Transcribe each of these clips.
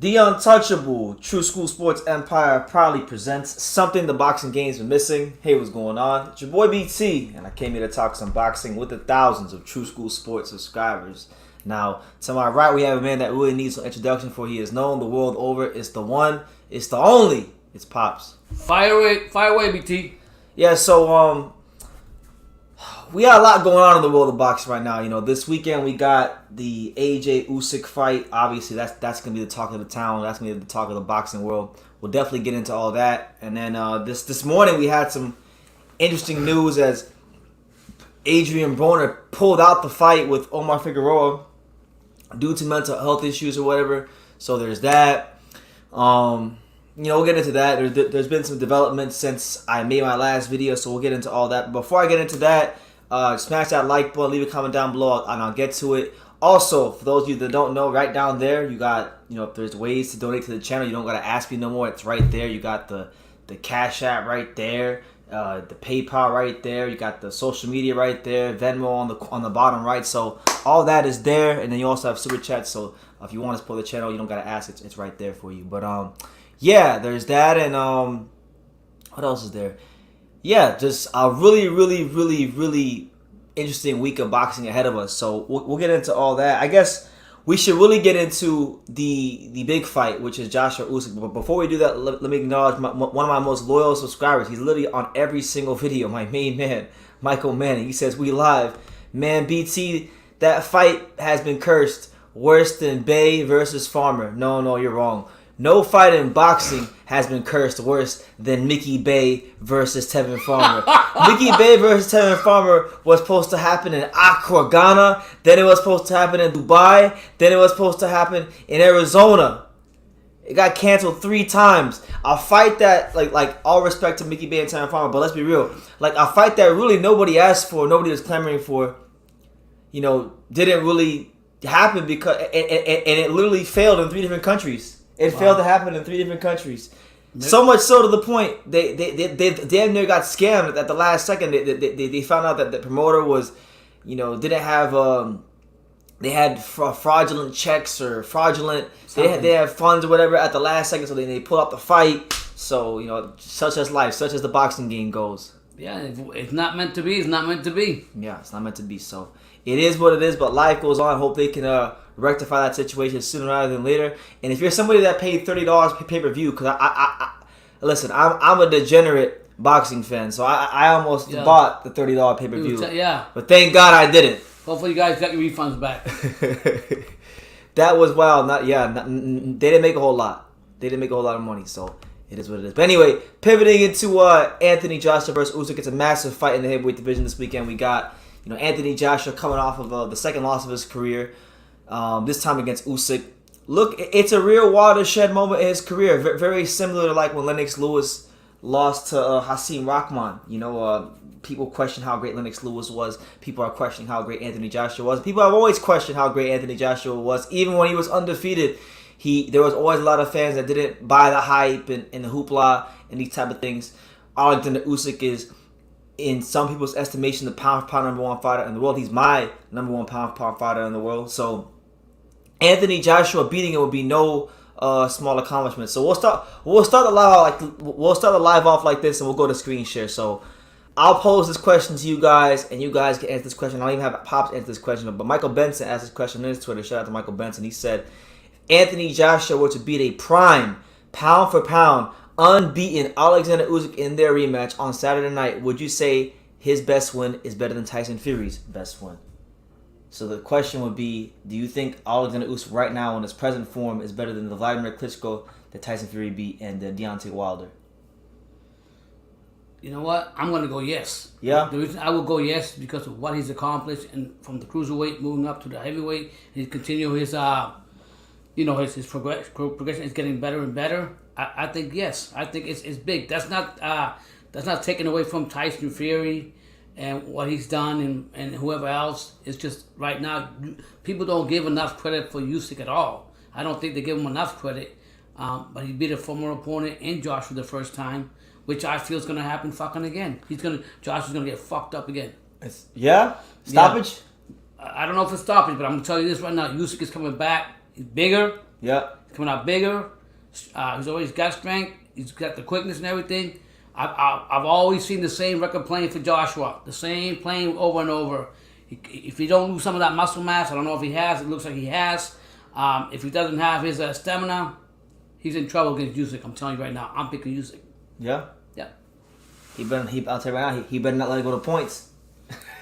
The Untouchable True School Sports Empire proudly presents something the boxing game's been missing. Hey, what's going on? It's your boy BT, and I came here to talk some boxing with the thousands of True School Sports subscribers. Now, to my right, we have a man that really needs an introduction, for he is known the world over. It's the one, it's the only, it's Pops. Fire away, BT. Yeah, so we got a lot going on in the world of boxing right now. You know, this weekend we got the AJ Usyk fight. Obviously, that's gonna be the talk of the town. That's gonna be the talk of the boxing world. We'll definitely get into all that. And then this morning we had some interesting news as Adrien Broner pulled out the fight with Omar Figueroa due to mental health issues or whatever. So there's that. You know, we'll get into that. There's been some developments since I made my last video, so we'll get into all that. But before I get into that, smash that like button, leave a comment down below, and I'll get to it. Also, for those of you that don't know, right down there, you got, you know, if there's ways to donate to the channel, you don't got to ask me no more. It's right there. You got the Cash App right there, the PayPal right there. You got the social media right there, Venmo on the bottom right. So all that is there, and then you also have Super Chat. So if you want to support the channel, you don't got to ask. It's right there for you. But yeah, there's that, and what else is there? Yeah, just a really interesting week of boxing ahead of us. So we'll get into all that. I guess we should really get into the big fight, which is Joshua Usyk. But before we do that, let me acknowledge one of my most loyal subscribers. He's literally on every single video. My main man, Michael Manning. He says, "We live, man. BT, that fight has been cursed. Worse than Bay versus Farmer." No, you're wrong. No fight in boxing has been cursed worse than Mickey Bay versus Tevin Farmer. Mickey Bay versus Tevin Farmer was supposed to happen in Accra, Ghana. Then it was supposed to happen in Dubai. Then it was supposed to happen in Arizona. It got canceled 3 times. A fight that, like all respect to Mickey Bay and Tevin Farmer, but let's be real. Like a fight that really nobody asked for, nobody was clamoring for, you know, didn't really happen because, and it literally failed in 3 different countries. It failed to happen in 3 different countries. So much so to the point they damn near got scammed at the last second. They found out that the promoter was, you know, didn't have they had fraudulent checks or fraudulent they had funds or whatever at the last second. So they pulled out the fight. So, you know, such as life, such as the boxing game goes. Yeah, if it's not meant to be, it's not meant to be. Yeah, it's not meant to be. So it is what it is. But life goes on. Hope they can rectify that situation sooner rather than later. And if you're somebody that paid $30 pay-per-view, because listen, I'm a degenerate boxing fan, so I almost bought the $30 pay-per-view. Yeah. But thank God I didn't. Hopefully you guys got your refunds back. That was wild. They didn't make a whole lot. They didn't make a whole lot of money, so it is what it is. But anyway, pivoting into Anthony Joshua versus Usyk. It's a massive fight in the heavyweight division this weekend. We got, you know, Anthony Joshua coming off of the second loss of his career. This time against Usyk. Look, it's a real watershed moment in his career. Very similar to like when Lennox Lewis lost to Hasim Rahman. You know, people question how great Lennox Lewis was. People are questioning how great Anthony Joshua was. People have always questioned how great Anthony Joshua was. Even when he was undefeated, there was always a lot of fans that didn't buy the hype and the hoopla and these type of things. Alexander Usyk is, in some people's estimation, the pound-for-pound number 1 fighter in the world. He's my number 1 pound-for-pound fighter in the world. So Anthony Joshua beating him would be no small accomplishment. So we'll start the live off like this, and we'll go to screen share. So I'll pose this question to you guys, and you guys can answer this question. I don't even have Pops answer this question, but Michael Benson asked this question on his Twitter. Shout out to Michael Benson. He said, if Anthony Joshua were to beat a prime pound for pound unbeaten Alexander Usyk in their rematch on Saturday night, would you say his best win is better than Tyson Fury's best win? So the question would be, do you think Alexander Usyk right now in his present form is better than the Vladimir Klitschko that Tyson Fury beat and Deontay Wilder? You know what? I'm going to go yes. Yeah? The reason I will go yes because of what he's accomplished, and from the cruiserweight moving up to the heavyweight, he continue his his progression is getting better and better. I think yes. I think it's big. That's not taken away from Tyson Fury and what he's done and whoever else. It's just right now people don't give enough credit for Usyk at all. I don't think they give him enough credit. But he beat a former opponent in Joshua the first time, which I feel is going to happen fucking again. Joshua's going to get fucked up again. Stoppage? Yeah. I don't know if it's stoppage, but I'm going to tell you this right now. Usyk is coming back. He's bigger. Yeah. coming out bigger. He's always got strength. He's got the quickness and everything. I've always seen the same record playing for Joshua. The same playing over and over. If he don't lose some of that muscle mass, I don't know if he has. It looks like he has. If he doesn't have his stamina, he's in trouble against Usyk. I'm telling you right now. I'm picking Usyk. Yeah? Yeah. I'll tell you right now, he better not let it go to points.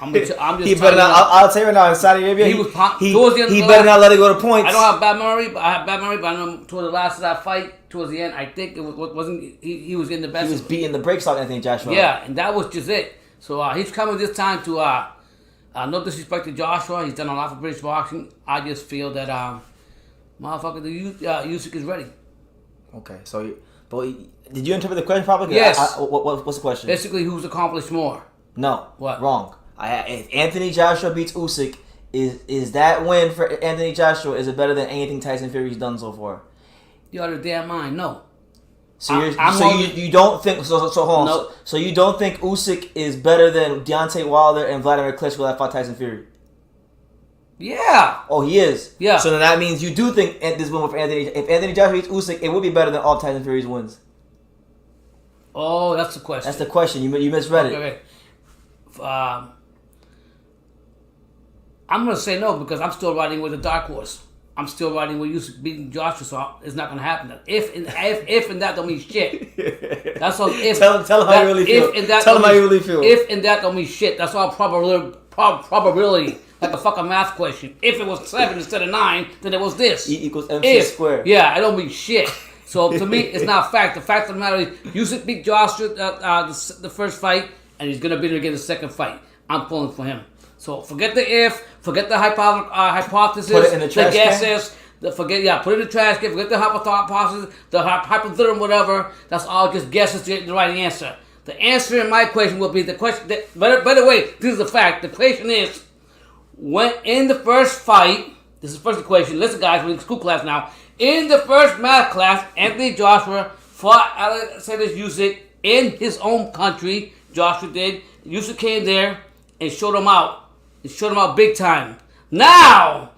I'm just he better not. I'll tell you right now, in Saudi Arabia, he better not let it go to points. I don't have bad memory, but I know towards the last of that fight, towards the end, I think it wasn't. He was in the best. He was beating the brakes off Anthony Joshua. Yeah, and that was just it. So he's coming this time to. No disrespect to Joshua, he's done a lot for British boxing. I just feel that motherfucker, Usyk is ready. Okay, so did you interpret the question properly? Yes. What's the question? Basically, who's accomplished more? No. What? Wrong. If Anthony Joshua beats Usyk, is that win for Anthony Joshua? Is it better than anything Tyson Fury's done so far? You out of your damn mind? No. So you don't think hold on. Nope. So you don't think Usyk is better than Deontay Wilder and Vladimir Klitschko that fought Tyson Fury? Yeah. Oh, he is. Yeah. So then that means you do think this win for Anthony. If Anthony Joshua beats Usyk, it would be better than all Tyson Fury's wins. Oh, that's the question. That's the question. You misread it. Okay. I'm gonna say no because I'm still riding with the dark horse. I'm still riding with Usyk beating Joshua, so it's not gonna happen. If and that don't mean shit. That's all. Tell him how you really feel. Tell him how you really feel. If and that don't mean shit. That's all probability. Like a fucking math question. If it was 7 instead of 9, then it was this. E equals MC squared. Yeah, I don't mean shit. So to me, it's not fact. The fact of the matter is, Usyk beat Joshua the first fight, and he's gonna beat him again the second fight. I'm pulling for him. So forget the if, forget the hypothesis, put it in the trash the guesses, put it in the trash can, forget the hypothesis, the hypothesis, whatever. That's all just guesses to get the right answer. The answer in my question will be the question. By the way, this is a fact. The question is, when in the first fight, this is the first equation. Listen, guys, we're in school class now. In the first math class, Anthony Joshua fought Alexander Usyk in his own country. Joshua did. Usyk came there and showed him out. It showed him out big time. Now,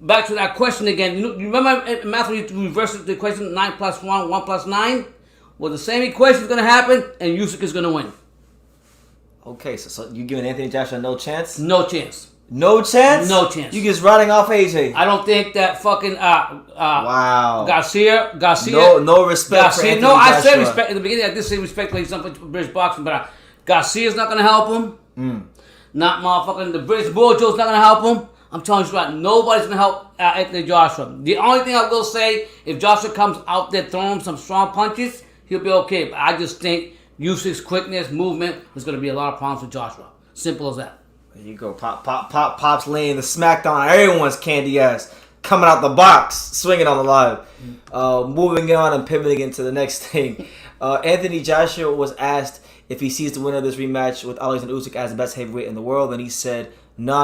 back to that question again. You remember in math when you reverse the equation 9 plus 1, 1 plus 9? Well, the same equation is going to happen, and Usyk is going to win. Okay, so you giving Anthony Joshua no chance? No chance. No chance? No chance. You just riding off AJ. I don't think that fucking wow. Garcia. No respect for Anthony Joshua. I said respect in the beginning. I did say respect when he's something for British boxing, but Garcia's not going to help him. Not motherfucking the British Bojo's not going to help him. I'm telling you right, nobody's going to help Anthony Joshua. The only thing I will say, if Joshua comes out there throwing him some strong punches, he'll be okay. But I just think Usyk's quickness, movement, is going to be a lot of problems for Joshua. Simple as that. There you go. Pop's laying the smackdown on everyone's candy ass. Coming out the box, swinging on the live. Moving on and pivoting into the next thing. Anthony Joshua was asked if he sees the winner of this rematch with Oleksandr Usyk as the best heavyweight in the world, and he said, nah,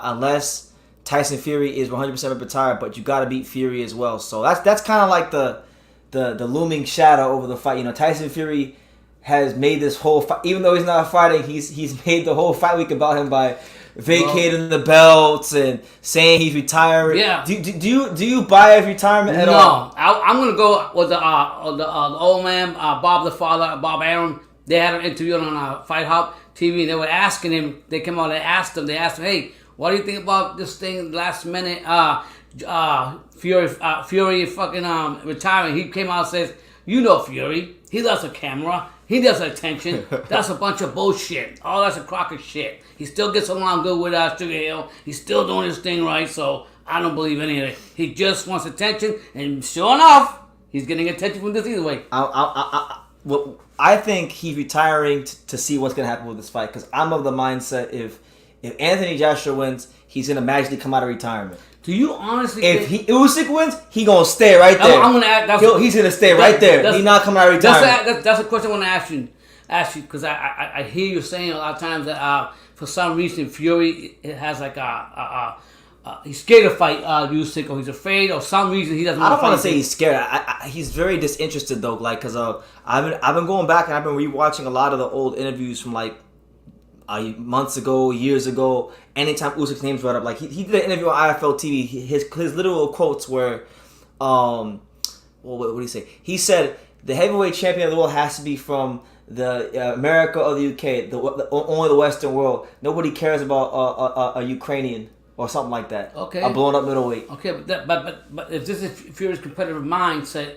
unless Tyson Fury is 100% retired, but you got to beat Fury as well. So that's kind of like the looming shadow over the fight. You know, Tyson Fury has made this whole fight, even though he's not fighting, he's made the whole fight week about him by vacating the belts and saying he's retiring. Yeah. Do you buy his retirement at all? No, I'm gonna go with the old man, Bob the father, Bob Arum. They had an interview on Fight Hub TV, and they were asking him. They came out and asked him. They asked him, "Hey, what do you think about this thing last minute? Fury fucking retiring." He came out and says, "You know Fury. He loves a camera. He does attention. That's a bunch of bullshit. Oh, that's a crock of shit. He still gets along good with Sugar Hill. He's still doing his thing right. So I don't believe any of it. He just wants attention, and sure enough, he's getting attention from this either way." Well, I think he's retiring to see what's going to happen with this fight, because I'm of the mindset if Anthony Joshua wins, he's going to magically come out of retirement. Do you honestly think Usyk wins, he's going to stay right there. I'm going to ask. He's going to stay right there. He's not coming out of retirement. That's a question I want to ask you because I hear you saying a lot of times that for some reason Fury has like he's scared to fight Usyk, or he's afraid, or some reason he doesn't want to fight. I don't want to say he's scared. He's very disinterested though, like because I've been going back and I've been rewatching a lot of the old interviews from like months ago, years ago. Anytime Usyk's name's brought up, like he did an interview on IFL TV. His literal quotes were, well, what did he say? He said the heavyweight champion of the world has to be from the America or the UK, only the Western world. Nobody cares about a Ukrainian or something like that. Okay. A blown up middleweight. Okay, but if this is Fury's competitive mindset,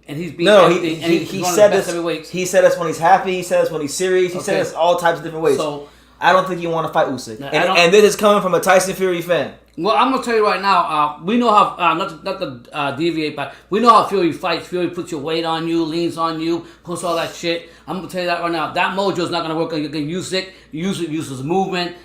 and he's being he said this. He said this when he's happy. He said this when he's serious. He said this all types of different ways. So I don't think you want to fight Usyk. And this is coming from a Tyson Fury fan. Well, I'm gonna tell you right now. We know how not to deviate, but we know how Fury fights. Fury puts your weight on you, leans on you, puts all that shit. I'm gonna tell you that right now. That mojo is not gonna work against Usyk. Usyk uses movement,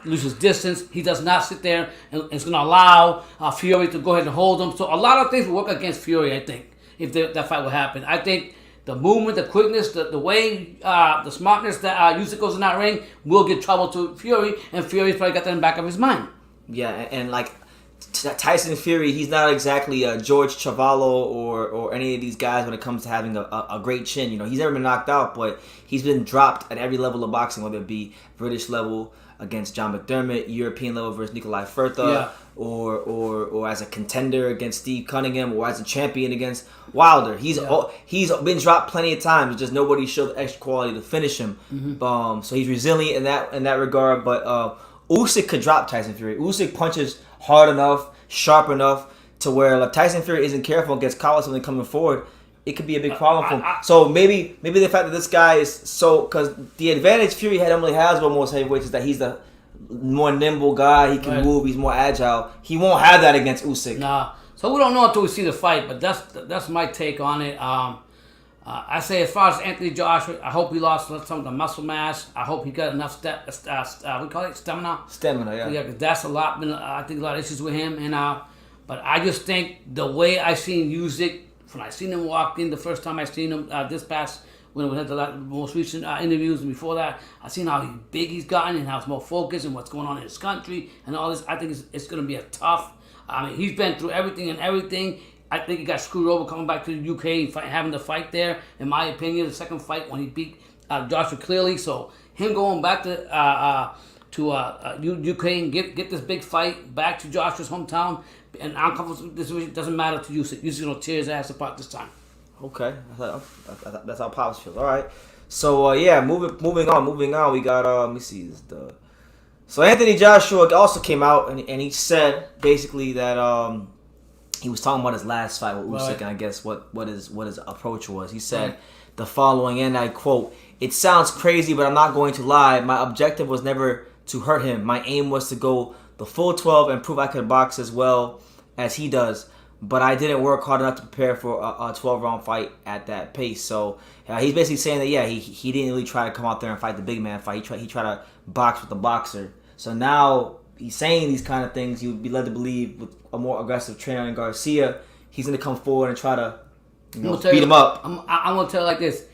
loses distance. He does not sit there and it's gonna allow Fury to go ahead and hold him. So a lot of things will work against Fury. I think if that fight will happen, I think the movement, the quickness, the way, the smartness that Usyk goes in that ring will get trouble to Fury, and Fury's probably got that in the back of his mind. Yeah, and like Tyson Fury, he's not exactly George Chavallo or any of these guys when it comes to having a great chin. You know, he's never been knocked out, but he's been dropped at every level of boxing, whether it be British level against John McDermott, European level versus Nikolai Furta, or as a contender against Steve Cunningham, or as a champion against Wilder. He's been dropped plenty of times. Just nobody showed the extra quality to finish him. Mm-hmm. So he's resilient in that regard, but. Usyk could drop Tyson Fury. Usyk punches hard enough, sharp enough to where if Tyson Fury isn't careful and gets caught with something coming forward, it could be a big problem for him. So maybe the fact that this guy is because the advantage Fury normally has with most heavyweights is that he's the more nimble guy. He can move. He's more agile. He won't have that against Usyk. Nah. So we don't know until we see the fight, but that's my take on it. I say as far as Anthony Joshua, I hope he lost some of the muscle mass. I hope he got enough we call it stamina. Stamina, yeah. Because that's a lot. I think a lot of issues with him, but I just think the way I seen Usyk, when I seen him walk in the first time I seen him this past when we had the most recent interviews and before that, I seen how big he's gotten and how he's more focused and what's going on in his country and all this. I think it's going to be a tough. I mean, he's been through everything. I think he got screwed over coming back to the UK and having the fight there. In my opinion, the second fight when he beat Joshua clearly. So him going back to UK and get this big fight back to Joshua's hometown, and I'm comfortable with this decision. Doesn't matter to Usyk. Usyk's gonna tear his ass apart this time. Okay, that's how Pops feels. All right. So moving on. We got let me see So Anthony Joshua also came out and he said basically that he was talking about his last fight with Usyk, and I guess what his approach was. He said the following, and I quote, "It sounds crazy, but I'm not going to lie. My objective was never to hurt him. My aim was to go the full 12 and prove I could box as well as he does. But I didn't work hard enough to prepare for a 12-round fight at that pace." So he's basically saying that he didn't really try to come out there and fight the big man fight. He tried to box with the boxer. So now he's saying these kind of things. You would be led to believe with a more aggressive trainer in Garcia, he's going to come forward and try to beat him up. I'm going to tell you like this: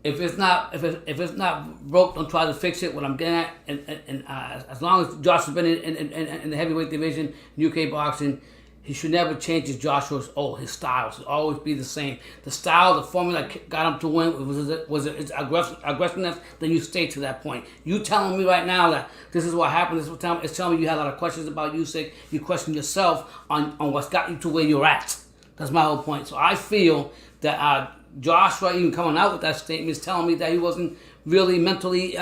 if it's not broke, don't try to fix it. What I'm getting at, and as long as Josh has been in the heavyweight division, UK boxing, he should never change his his style should always be the same. The style, the formula that got him to win was it aggressiveness. Then you stay to that point. You telling me right now that this is what happened. It's telling me you had a lot of questions about Usyk. You question yourself on what's got you to where you're at. That's my whole point. So I feel that Joshua even coming out with that statement is telling me that he wasn't really mentally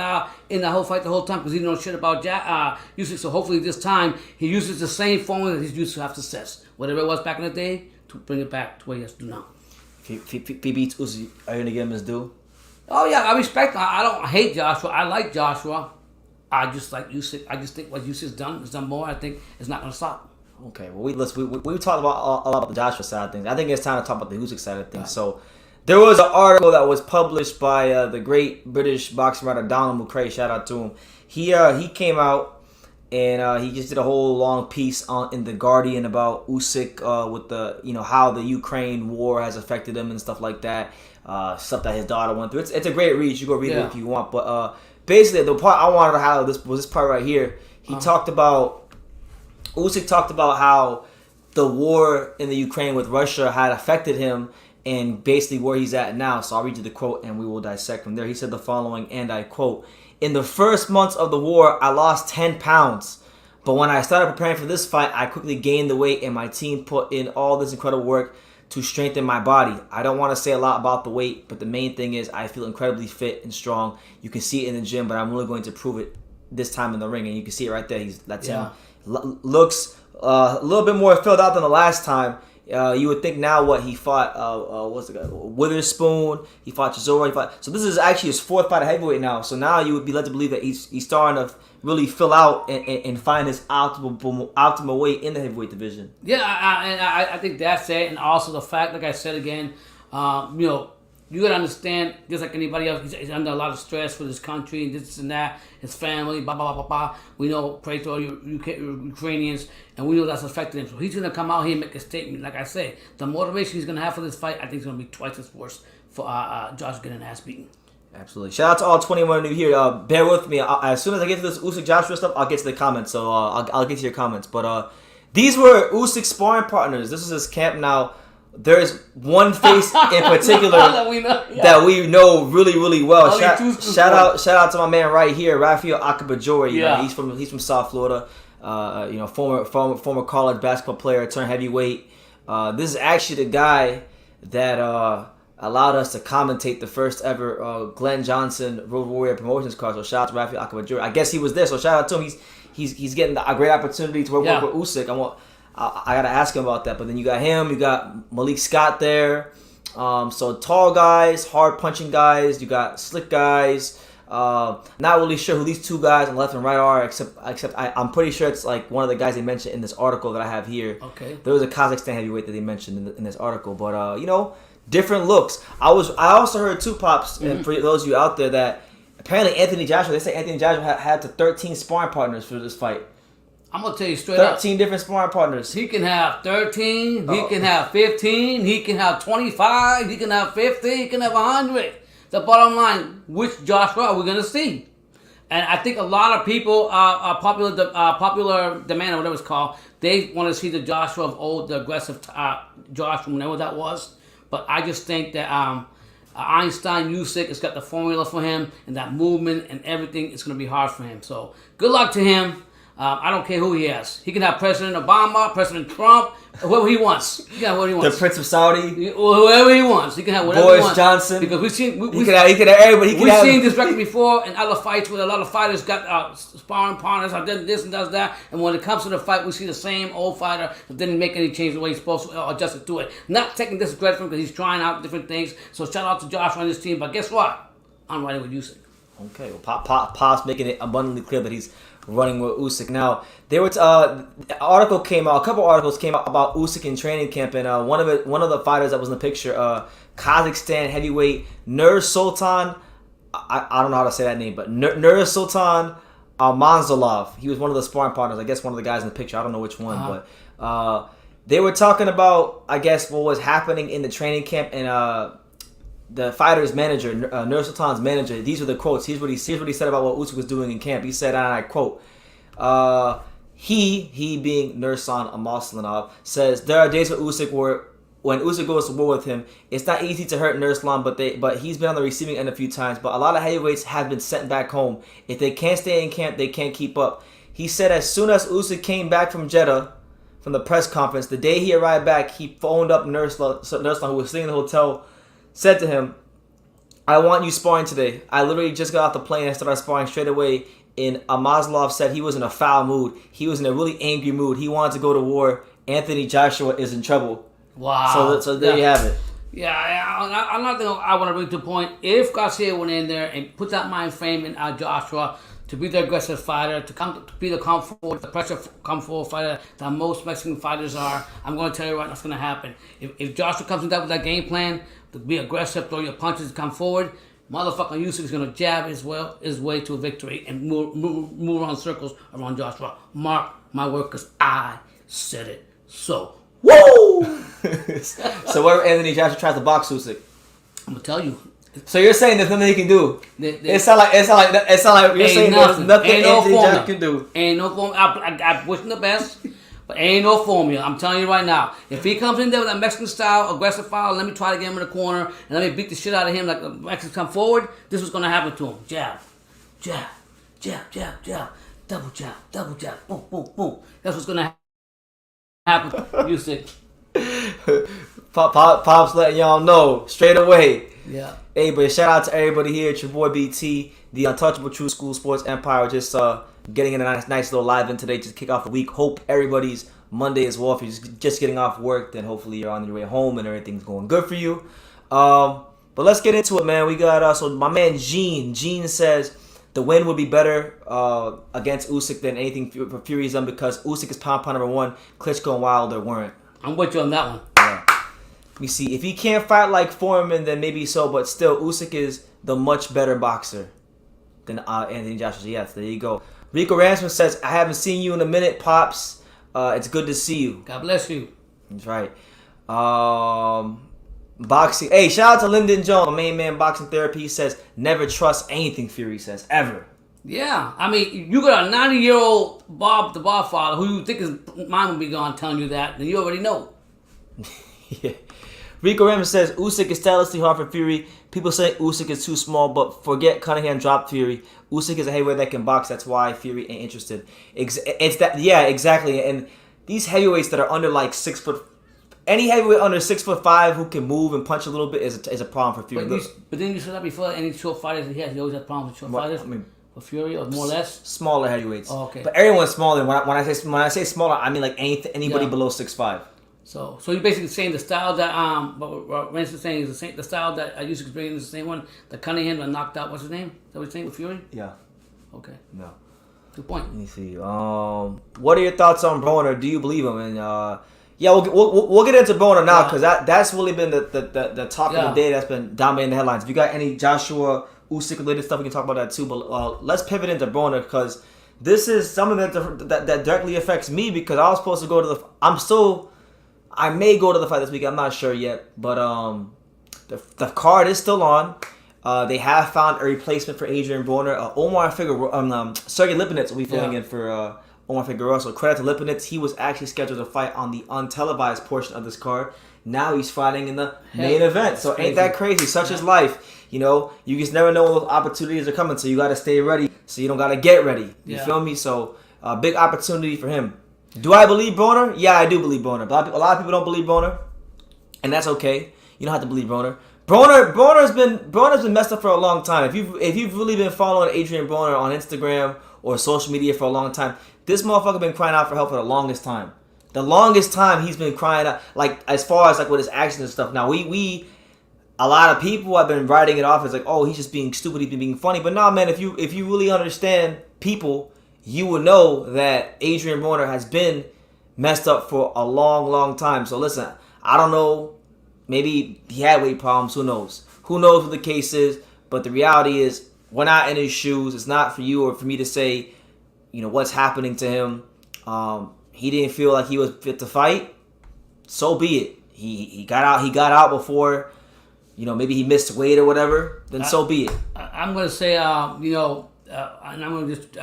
in the whole fight the whole time because he didn't know shit about Usyk. So hopefully this time he uses the same formula that he's used to have success. Whatever it was back in the day, to bring it back to what he has to do now. If he beats Usyk, are you going to give him his due? Oh yeah, I respect him. I don't hate Joshua. I like Joshua. I just like Usyk. I just think what Usyk's done more. I think it's not going to stop. Okay, well we talked about a lot about the Joshua side of things. I think it's time to talk about the Usyk side of things. Right. So there was an article that was published by the great British boxing writer Donald McRae. Shout out to him. He came out and he just did a whole long piece in the Guardian about Usyk with the how the Ukraine war has affected him and stuff like that. Stuff that his daughter went through. It's a great read. You go read it if you want. But basically, the part I wanted to highlight was this part right here. Usyk talked about how the war in the Ukraine with Russia had affected him and basically where he's at now. So I'll read you the quote and we will dissect from there. He said the following, and I quote, "In the first months of the war, I lost 10 pounds. But when I started preparing for this fight, I quickly gained the weight and my team put in all this incredible work to strengthen my body. I don't want to say a lot about the weight, but the main thing is I feel incredibly fit and strong. You can see it in the gym, but I'm really going to prove it this time in the ring, and you can see it right there. That's him. Looks a little bit more filled out than the last time. You would think now he fought what's the guy? Witherspoon. He fought Chisora. So this is actually his 4th fight at heavyweight now. So now you would be led to believe that he's starting to really fill out and find his optimal weight in the heavyweight division. Yeah, I think that's it, and also the fact, like I said again, you gotta understand, just like anybody else, he's under a lot of stress for his country and this and that, his family, blah blah blah blah blah. We know, pray to all you Ukrainians, and we know that's affected him. So he's gonna come out here and make a statement. Like I say, the motivation he's gonna have for this fight, I think, is gonna be twice as worse for Josh getting an ass beaten. Absolutely. Shout out to all 21 of you here. Bear with me. As soon as I get to this Usyk Joshua stuff, I'll get to the comments. So I'll get to your comments. But these were Usyk sparring partners. This is his camp now. There's one face in particular that we know really, really well. Shout out to my man right here, Rafael Akabajori. You know, he's from South Florida. Former college basketball player turned heavyweight. This is actually the guy that allowed us to commentate the first ever Glenn Johnson Road Warrior Promotions card. So shout out to Rafael Akabajori. I guess he was there, so shout out to him. He's getting a great opportunity to work with Usyk. I gotta ask him about that. But then you got him, you got Malik Scott there. So tall guys, hard punching guys. You got slick guys. Not really sure who these two guys on the left and right are, except I'm pretty sure it's like one of the guys they mentioned in this article that I have here. Okay. There was a Kazakhstan heavyweight that they mentioned in this article, but different looks. I also heard two pops, and for those of you out there, that apparently Anthony Joshua, they say Anthony Joshua had to 13 sparring partners for this fight. I'm going to tell you straight up. 13 different sparring partners. He can have 13, he can have 15, he can have 25, he can have 50, he can have 100. The bottom line, which Joshua are we going to see? And I think a lot of people, popular demand or whatever it's called, they want to see the Joshua of old, the aggressive Joshua, whenever that was. But I just think that Einstein Usyk has got the formula for him, and that movement and everything is going to be hard for him. So good luck to him. I don't care who he has. He can have President Obama, President Trump, whoever he wants. He can have whoever he wants. The Prince of Saudi. Whoever he wants. He can have whatever Boris he wants. Johnson. Because we've seen... He could have everybody. We've seen this record before in other fights where a lot of fighters got sparring partners, does this and does that. And when it comes to the fight, we see the same old fighter that didn't make any change the way he's supposed to adjust it to it. Not taking this credit from him because he's trying out different things. So shout out to Joshua and his team. But guess what? I'm riding with Usyk. Okay, well, Pop's making it abundantly clear that he's running with Usyk. Now, there was a couple articles came out about Usyk in training camp, and one of the fighters that was in the picture, Kazakhstan heavyweight Nur Sultan, I don't know how to say that name, but Nur Sultan Manzalov. He was one of the sparring partners. I guess one of the guys in the picture. I don't know which one, but they were talking about, I guess, what was happening in the training camp, and the fighter's manager, Nur Sultan's manager, these are the quotes. Here's what he said about what Usyk was doing in camp. He said, and I quote, he being Nursan Amaslanov, says, there are days with Usyk where when Usyk goes to war with him, it's not easy to hurt Nursan, but he's been on the receiving end a few times. But a lot of heavyweights have been sent back home. If they can't stay in camp, they can't keep up. He said as soon as Usyk came back from Jeddah, from the press conference, the day he arrived back, he phoned up Nursan, who was sitting in the hotel, said to him, I want you sparring today. I literally just got off the plane and started sparring straight away. And Amazlov said he was in a foul mood. He was in a really angry mood. He wanted to go to war. Anthony Joshua is in trouble. Wow. So there you have it. Yeah, another thing I want to bring to the point. If Garcia went in there and put that mind frame in Joshua to be the aggressive fighter, to be the come forward, the pressure come forward fighter that most Mexican fighters are, I'm going to tell you right now what's going to happen. If Joshua comes in with that game plan, to be aggressive, throw your punches, come forward, motherfucking Usyk is going to jab his way to a victory and move around circles around Joshua. Mark my word, because I said it. So, woo! So what if Anthony Joshua tries to box Usyk? I'm going to tell you. So you're saying there's nothing he can do? It's not like you're saying there's nothing Anthony Joshua can do. Ain't no formula. I wish him the best. But ain't no formula. I'm telling you right now. If he comes in there with that Mexican style, aggressive style, let me try to get him in the corner and let me beat the shit out of him like the Mexicans come forward, this is going to happen to him. Jab, jab, jab, jab, jab, double jab, boom, boom, boom. That's what's going to happen. Usyk. Pop's letting y'all know straight away. Yeah. Hey, but shout out to everybody here. It's your boy BT, the Untouchable True School Sports Empire. Just getting in a nice little live in today to kick off the week. Hope everybody's Monday is well. If you're just getting off work, then hopefully you're on your way home and everything's going good for you. But let's get into it, man. We got so my man Gene. Gene says the win would be better against Usyk than anything for Fury's done because Usyk is pound number one. Klitschko and Wilder weren't. I'm with you on that one. Yeah. Let me see. If he can't fight like Foreman, then maybe so. But still, Usyk is the much better boxer than Anthony Joshua. Yes, there you go. Rico Ransman says, I haven't seen you in a minute, Pops. It's good to see you. God bless you. That's right. Boxing. Hey, shout out to Lyndon Jones, my main man, Boxing Therapy. He says, never trust anything Fury says, ever. Yeah. I mean, you got a 90-year-old Bob, the Godfather, who you think his mind will be gone telling you that, and you already know. Yeah. Rico Raymond says, Usyk is stylistically hard for Fury. People say Usyk is too small, but forget Cunningham dropped Fury. Usyk is a heavyweight that can box. That's why Fury ain't interested. It's that, yeah, exactly. And these heavyweights that are under like 6 foot, any heavyweight under 6'5" who can move and punch a little bit is a problem for Fury. But then you said that before, any short fighters he has, he always had problems with short fighters. I mean, for Fury, or more or less smaller heavyweights. Oh, okay. But everyone's smaller. When I say smaller, I mean like anybody below 6'5". So you're basically saying the style that what Ransom's saying is the style that Usyk's bringing is the same one that Cunningham knocked out. What's his name? Is that what you're saying with Fury? Yeah. Okay. No. Good point. Let me see. What are your thoughts on Broner? Do you believe him? And yeah, we'll get into Broner now because that's really been the talk of the day that's been dominating the headlines. If you got any Joshua Usyk related stuff, we can talk about that too. But let's pivot into Broner because this is something that directly affects me because I was supposed to go to I may go to the fight this week. I'm not sure yet, but the card is still on. They have found a replacement for Adrien Broner. Omar Figueroa, Sergey Lipinets will be filling in for Omar Figueroa. So credit to Lipinets. He was actually scheduled to fight on the untelevised portion of this card. Now he's fighting in the main event. So ain't that crazy? Such is life. You know, you just never know when those opportunities are coming. So you got to stay ready. So you don't got to get ready. You feel me? So big opportunity for him. Do I believe Broner? Yeah, I do believe Broner. But a lot of people don't believe Broner, and that's okay. You don't have to believe Broner. Broner's been messed up for a long time. If you've really been following Adrien Broner on Instagram or social media for a long time, this motherfucker been crying out for help for the longest time. The longest time he's been crying out, like as far as like with his actions and stuff. Now we a lot of people have been writing it off as like, oh, he's just being stupid, he's been being funny. But nah, man, if you really understand people, you will know that Adrien Broner has been messed up for a long time. So listen, I don't know. Maybe he had weight problems. Who knows? Who knows what the case is? But the reality is, we're not in his shoes. It's not for you or for me to say, you know, what's happening to him. He didn't feel like he was fit to fight. So be it. He got out. He got out before, you know, maybe he missed weight or whatever. Then so be it. I'm gonna say, and I'm gonna just.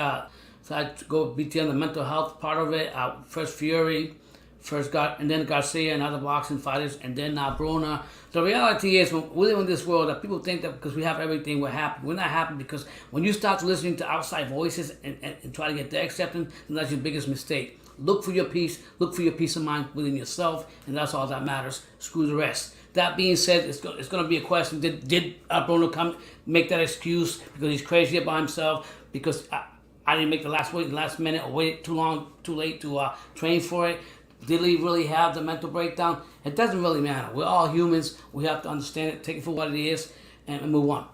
So I go BT on the mental health part of it. First Fury, and then Garcia and other boxing fighters, and then Broner. The reality is, we live in this world that people think that because we have everything, we're happy. We're not happy because when you start listening to outside voices and try to get their acceptance, then that's your biggest mistake. Look for your peace. Look for your peace of mind within yourself, and that's all that matters. Screw the rest. That being said, it's going to be a question. Did Broner come make that excuse because he's crazy about himself? Because I didn't make the last minute, or wait too late to train for it. Did he really have the mental breakdown? It doesn't really matter. We're all humans. We have to understand it, take it for what it is, and move on.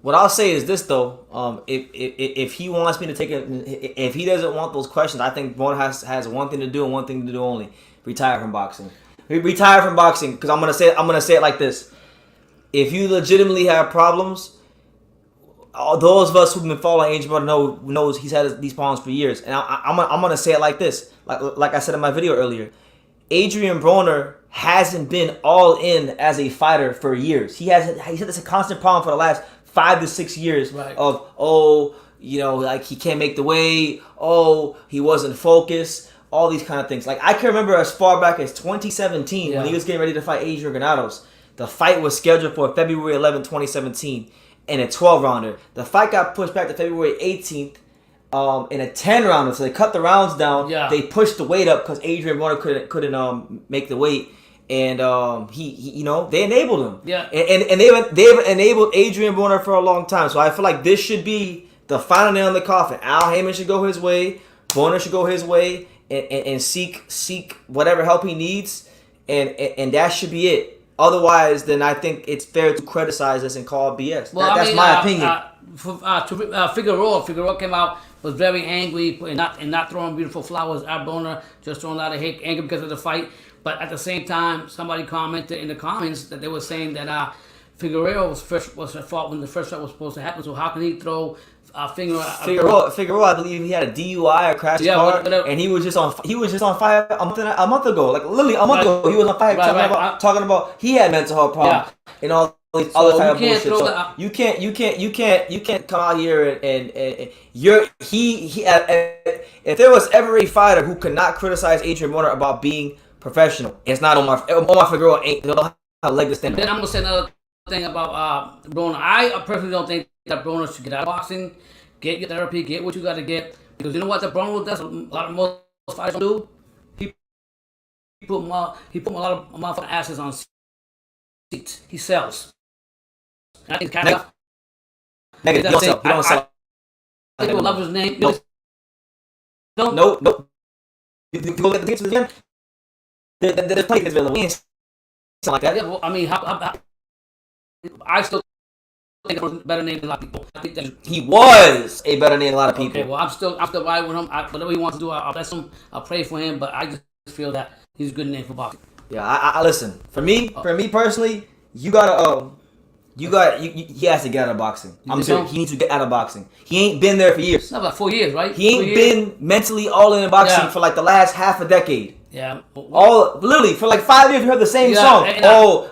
What I'll say is this though: if he wants me to take it, if he doesn't want those questions, I think Broner has one thing to do and one thing to do only: retire from boxing. Retire from boxing because I'm gonna say it like this: if you legitimately have problems. Those of us who've been following Adrien Broner knows he's had these problems for years, and I'm gonna say it like this, like I said in my video earlier. Adrien Broner hasn't been all in as a fighter for years. He's had this a constant problem for the last 5 to 6 years of like he can't make the weight, he wasn't focused, all these kind of things. Like I can remember as far back as 2017 when he was getting ready to fight Adrian Granados. The fight was scheduled for February 11, 2017. In a 12-rounder. The fight got pushed back to February 18th in a 10-rounder. So they cut the rounds down. Yeah. They pushed the weight up because Adrien Broner couldn't make the weight. and he they enabled him. Yeah. And they've enabled Adrien Broner for a long time. So I feel like this should be the final nail in the coffin. Al Heyman should go his way. Broner should go his way and seek whatever help he needs, and that should be it. Otherwise, then I think it's fair to criticize this and call it BS. Well, that's my opinion. Figueroa came out, was very angry and not throwing beautiful flowers at Broner, just throwing a lot of hate, anger because of the fight. But at the same time, somebody commented in the comments that they were saying that Figueroa was at fault when the first fight was supposed to happen. So how can he throw Figueroa, I believe he had a DUI or crash car, and he was just on fire a month ago, like literally a month ago. He was on fire talking about he had mental health problems and all these other type of bullshit. So you can't come out here and you're if there was ever a fighter who could not criticize Adrien Broner about being professional, it's not Omar Figueroa. Ain't have a leg to stand on. Then I'm gonna say another thing about Broner. I personally don't think that Broner should get out of boxing, get your therapy, get what you got to get. Because you know what the Broner does, most fighters do? He put a lot of motherfucking asses on seats. He sells. And I think kind of negative. You don't sell. I think love his name. Nope. You go get the gym. There's plenty of something like that. Yeah, well, I mean, I still think it was a better name than a lot of people. I think that he was a better name than a lot of people. Okay, well, I'm still riding with him. Whatever he wants to do, I'll bless him. I'll pray for him. But I just feel that he's a good name for boxing. Yeah, I listen. For me personally, he has to get out of boxing. I'm serious. He needs to get out of boxing. He ain't been there for years. No, about 4 years, right? He ain't been mentally all in boxing for like the last half a decade. Yeah. Literally for like 5 years, you heard the same song.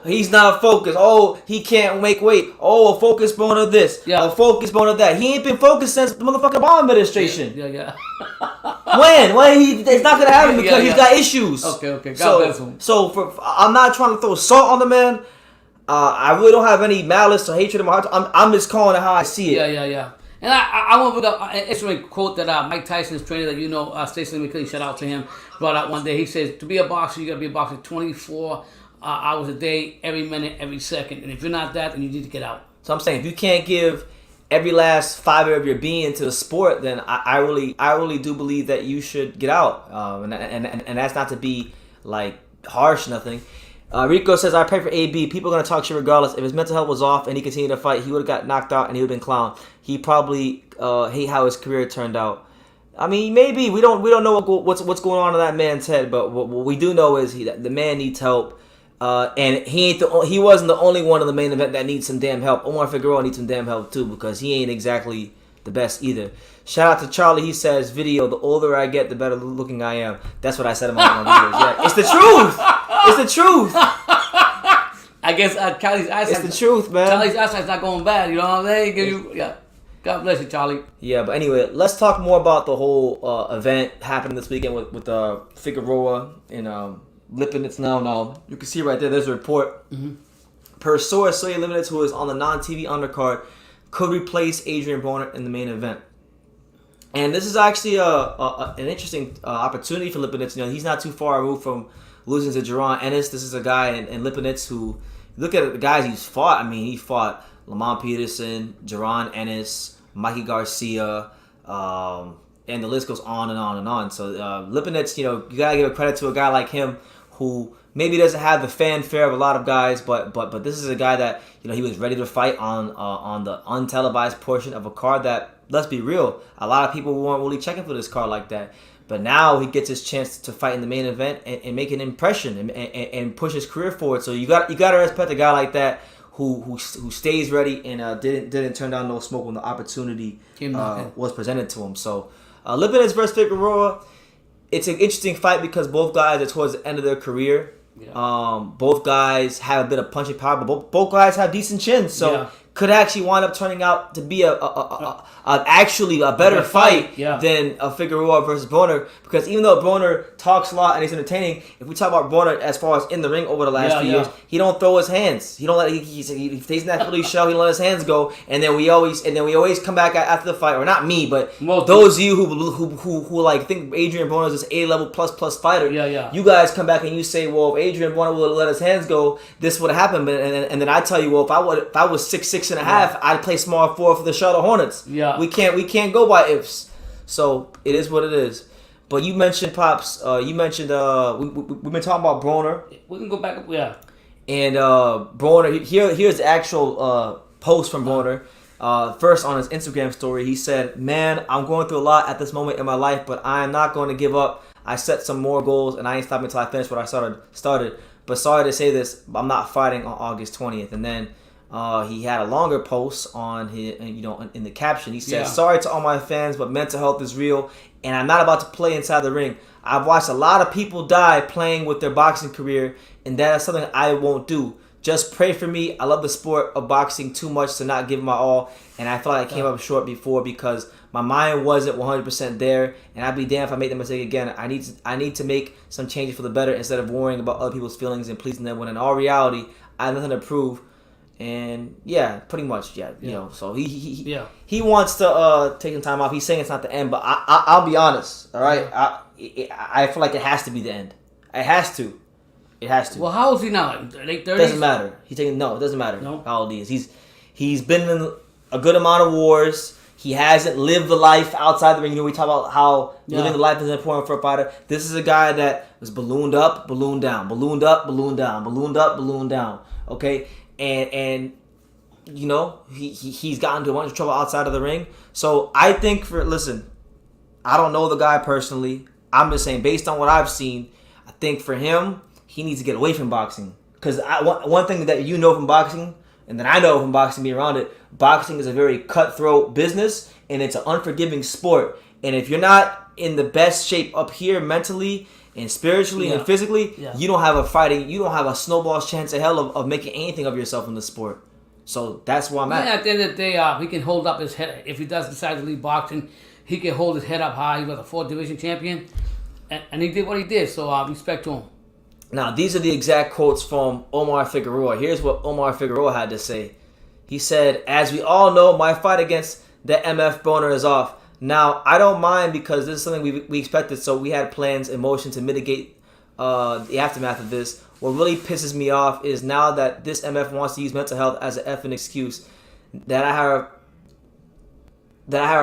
He's not focused. He can't make weight. Focus Broner this. Yeah. Focus Broner that. He ain't been focused since the motherfucking Obama administration. Yeah. when it's not gonna happen because he's got issues. Okay. God bless him. So I'm not trying to throw salt on the man. I really don't have any malice or hatred in my heart. I'm just calling it how I see it. Yeah. And I want to bring up an interesting quote that Mike Tyson's trainer that Stacey McLean, shout out to him, brought out one day. He says, to be a boxer, you got to be a boxer 24 hours a day, every minute, every second. And if you're not that, then you need to get out. So I'm saying, if you can't give every last fiber of your being to the sport, then I really do believe that you should get out. And that's not to be like harsh, nothing. Rico says, I pray for AB. People are going to talk shit regardless. If his mental health was off and he continued to fight, he would have got knocked out and he would have been clowned. He probably hate how his career turned out. I mean, maybe. We don't know what's going on in that man's head, but what we do know is the man needs help. And he wasn't the only one in the main event that needs some damn help. Omar Figueroa needs some damn help too because he ain't exactly the best either. Shout out to Charlie. He says, video, the older I get, the better looking I am. That's what I said in my videos. Yeah, it's the truth. It's the truth. I guess Charlie's eyesight. It's the truth, man. Charlie's eyesight's not going bad. You know what I'm saying? God bless you, Charlie. Yeah, but anyway, let's talk more about the whole event happening this weekend with Figueroa and Lipinets. Now, you can see right there, there's a report. Mm-hmm. Per source, Lipinets, who is on the non-TV undercard, could replace Adrien Broner in the main event. And this is actually an interesting opportunity for Lipinets. He's not too far removed from losing to Jaron Ennis. This is a guy in Lipinets who, look at the guys he's fought. I mean, he fought Lamont Peterson, Jaron Ennis, Mikey Garcia, and the list goes on and on and on. So Lipinets, you gotta give a credit to a guy like him who maybe doesn't have the fanfare of a lot of guys, but this is a guy that he was ready to fight on the untelevised portion of a card that, let's be real, a lot of people weren't really checking for this card like that. But now he gets his chance to fight in the main event and make an impression and push his career forward. So you got to respect a guy like that who stays ready and didn't turn down no smoke when the opportunity was presented to him. So Lipinets versus Figueroa, it's an interesting fight because both guys are towards the end of their career. Yeah. Both guys have a bit of punching power, but both guys have decent chins. So could actually wind up turning out to be actually a better fight than a Figueroa versus Broner. Because even though Broner talks a lot and he's entertaining, if we talk about Broner as far as in the ring over the last few years, he don't throw his hands. He don't let he stays in that Philly shell. He don't let his hands go, and then we always come back after the fight, or not me, but those of you who like think Adrien Broner is this A-level plus fighter. You guys come back and you say, well, if Adrien Broner would have let his hands go, this would have happened. And then I tell you, well, if I was 6'6" and a half, I'd play small forward for the Charlotte Hornets. We can't go by ifs. So it is what it is. But you mentioned Pops. You mentioned we've been talking about Broner. We can go back up. And Broner. Here's the actual post from Broner. First on his Instagram story, he said, "Man, I'm going through a lot at this moment in my life, but I am not going to give up. I set some more goals, and I ain't stopping until I finish what I started. But sorry to say this, I'm not fighting on August 20th." And then he had a longer post on his, in the caption. He said, "Sorry to all my fans, but mental health is real, and I'm not about to play inside the ring. I've watched a lot of people die playing with their boxing career, and that is something I won't do. Just pray for me. I love the sport of boxing too much to not give my all, and I felt like I came up short before because my mind wasn't 100% there, and I'd be damned if I make the mistake again. I need to make some changes for the better instead of worrying about other people's feelings and pleasing them, when in all reality, I have nothing to prove." And pretty much, So he wants to take some time off. He's saying it's not the end, but I'll be honest. All right, I feel like it has to be the end. It has to. Well, how old is he now? Late 30s? Doesn't matter. It doesn't matter how old he is. He's been in a good amount of wars. He hasn't lived the life outside the ring. We talk about how living the life is important for a fighter. This is a guy that was ballooned up, ballooned down, ballooned up, ballooned down, ballooned up, ballooned down. Okay, and he's gotten into a bunch of trouble outside of the ring. So I think I don't know the guy personally. I'm just saying, based on what I've seen, I think for him, he needs to get away from boxing. Because one thing that you know from boxing, and that I know from boxing, being around it, boxing is a very cutthroat business, and it's an unforgiving sport. And if you're not in the best shape up here mentally and spiritually and physically, you don't have a snowball's chance of hell of making anything of yourself in the sport. So that's where I'm at. At the end of the day, he can hold up his head. If he does decide to leave boxing, he can hold his head up high. He was a 4th division champion, and he did what he did. So respect to him. Now, these are the exact quotes from Omar Figueroa. Here's what Omar Figueroa had to say. He said, "As we all know, my fight against the MF Broner is off. Now, I don't mind because this is something we expected, so we had plans in motion to mitigate the aftermath of this. What really pisses me off is now that this MF wants to use mental health as an effing excuse that I have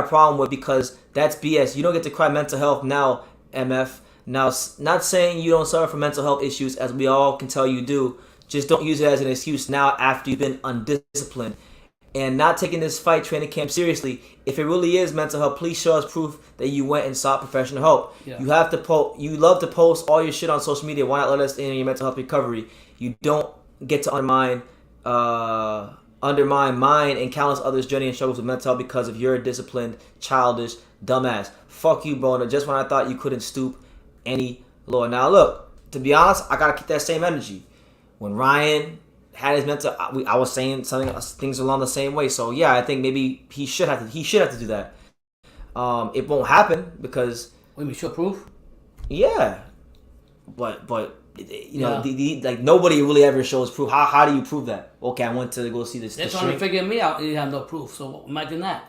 a problem with, because that's BS. You don't get to cry mental health now, MF. Now, not saying you don't suffer from mental health issues, as we all can tell you do. Just don't use it as an excuse now after you've been undisciplined and not taking this fight training camp seriously. If it really is mental health, please show us proof that you went and sought professional help. You have to you love to post all your shit on social media. Why not let us in on your mental health recovery? You don't get to undermine mine and countless others' journey and struggles with mental health because of your disciplined, childish, dumbass. Fuck you, Broner. Just when I thought you couldn't stoop any lower." Now, look, to be honest, I gotta keep that same energy. When Ryan had his mental, I was saying things along the same way. So yeah, I think maybe he should have to do that. It won't happen because we show proof. Yeah, but like nobody really ever shows proof. How do you prove that? Okay, I went to go see this. They're trying to figure me out. You have no proof. So imagine that.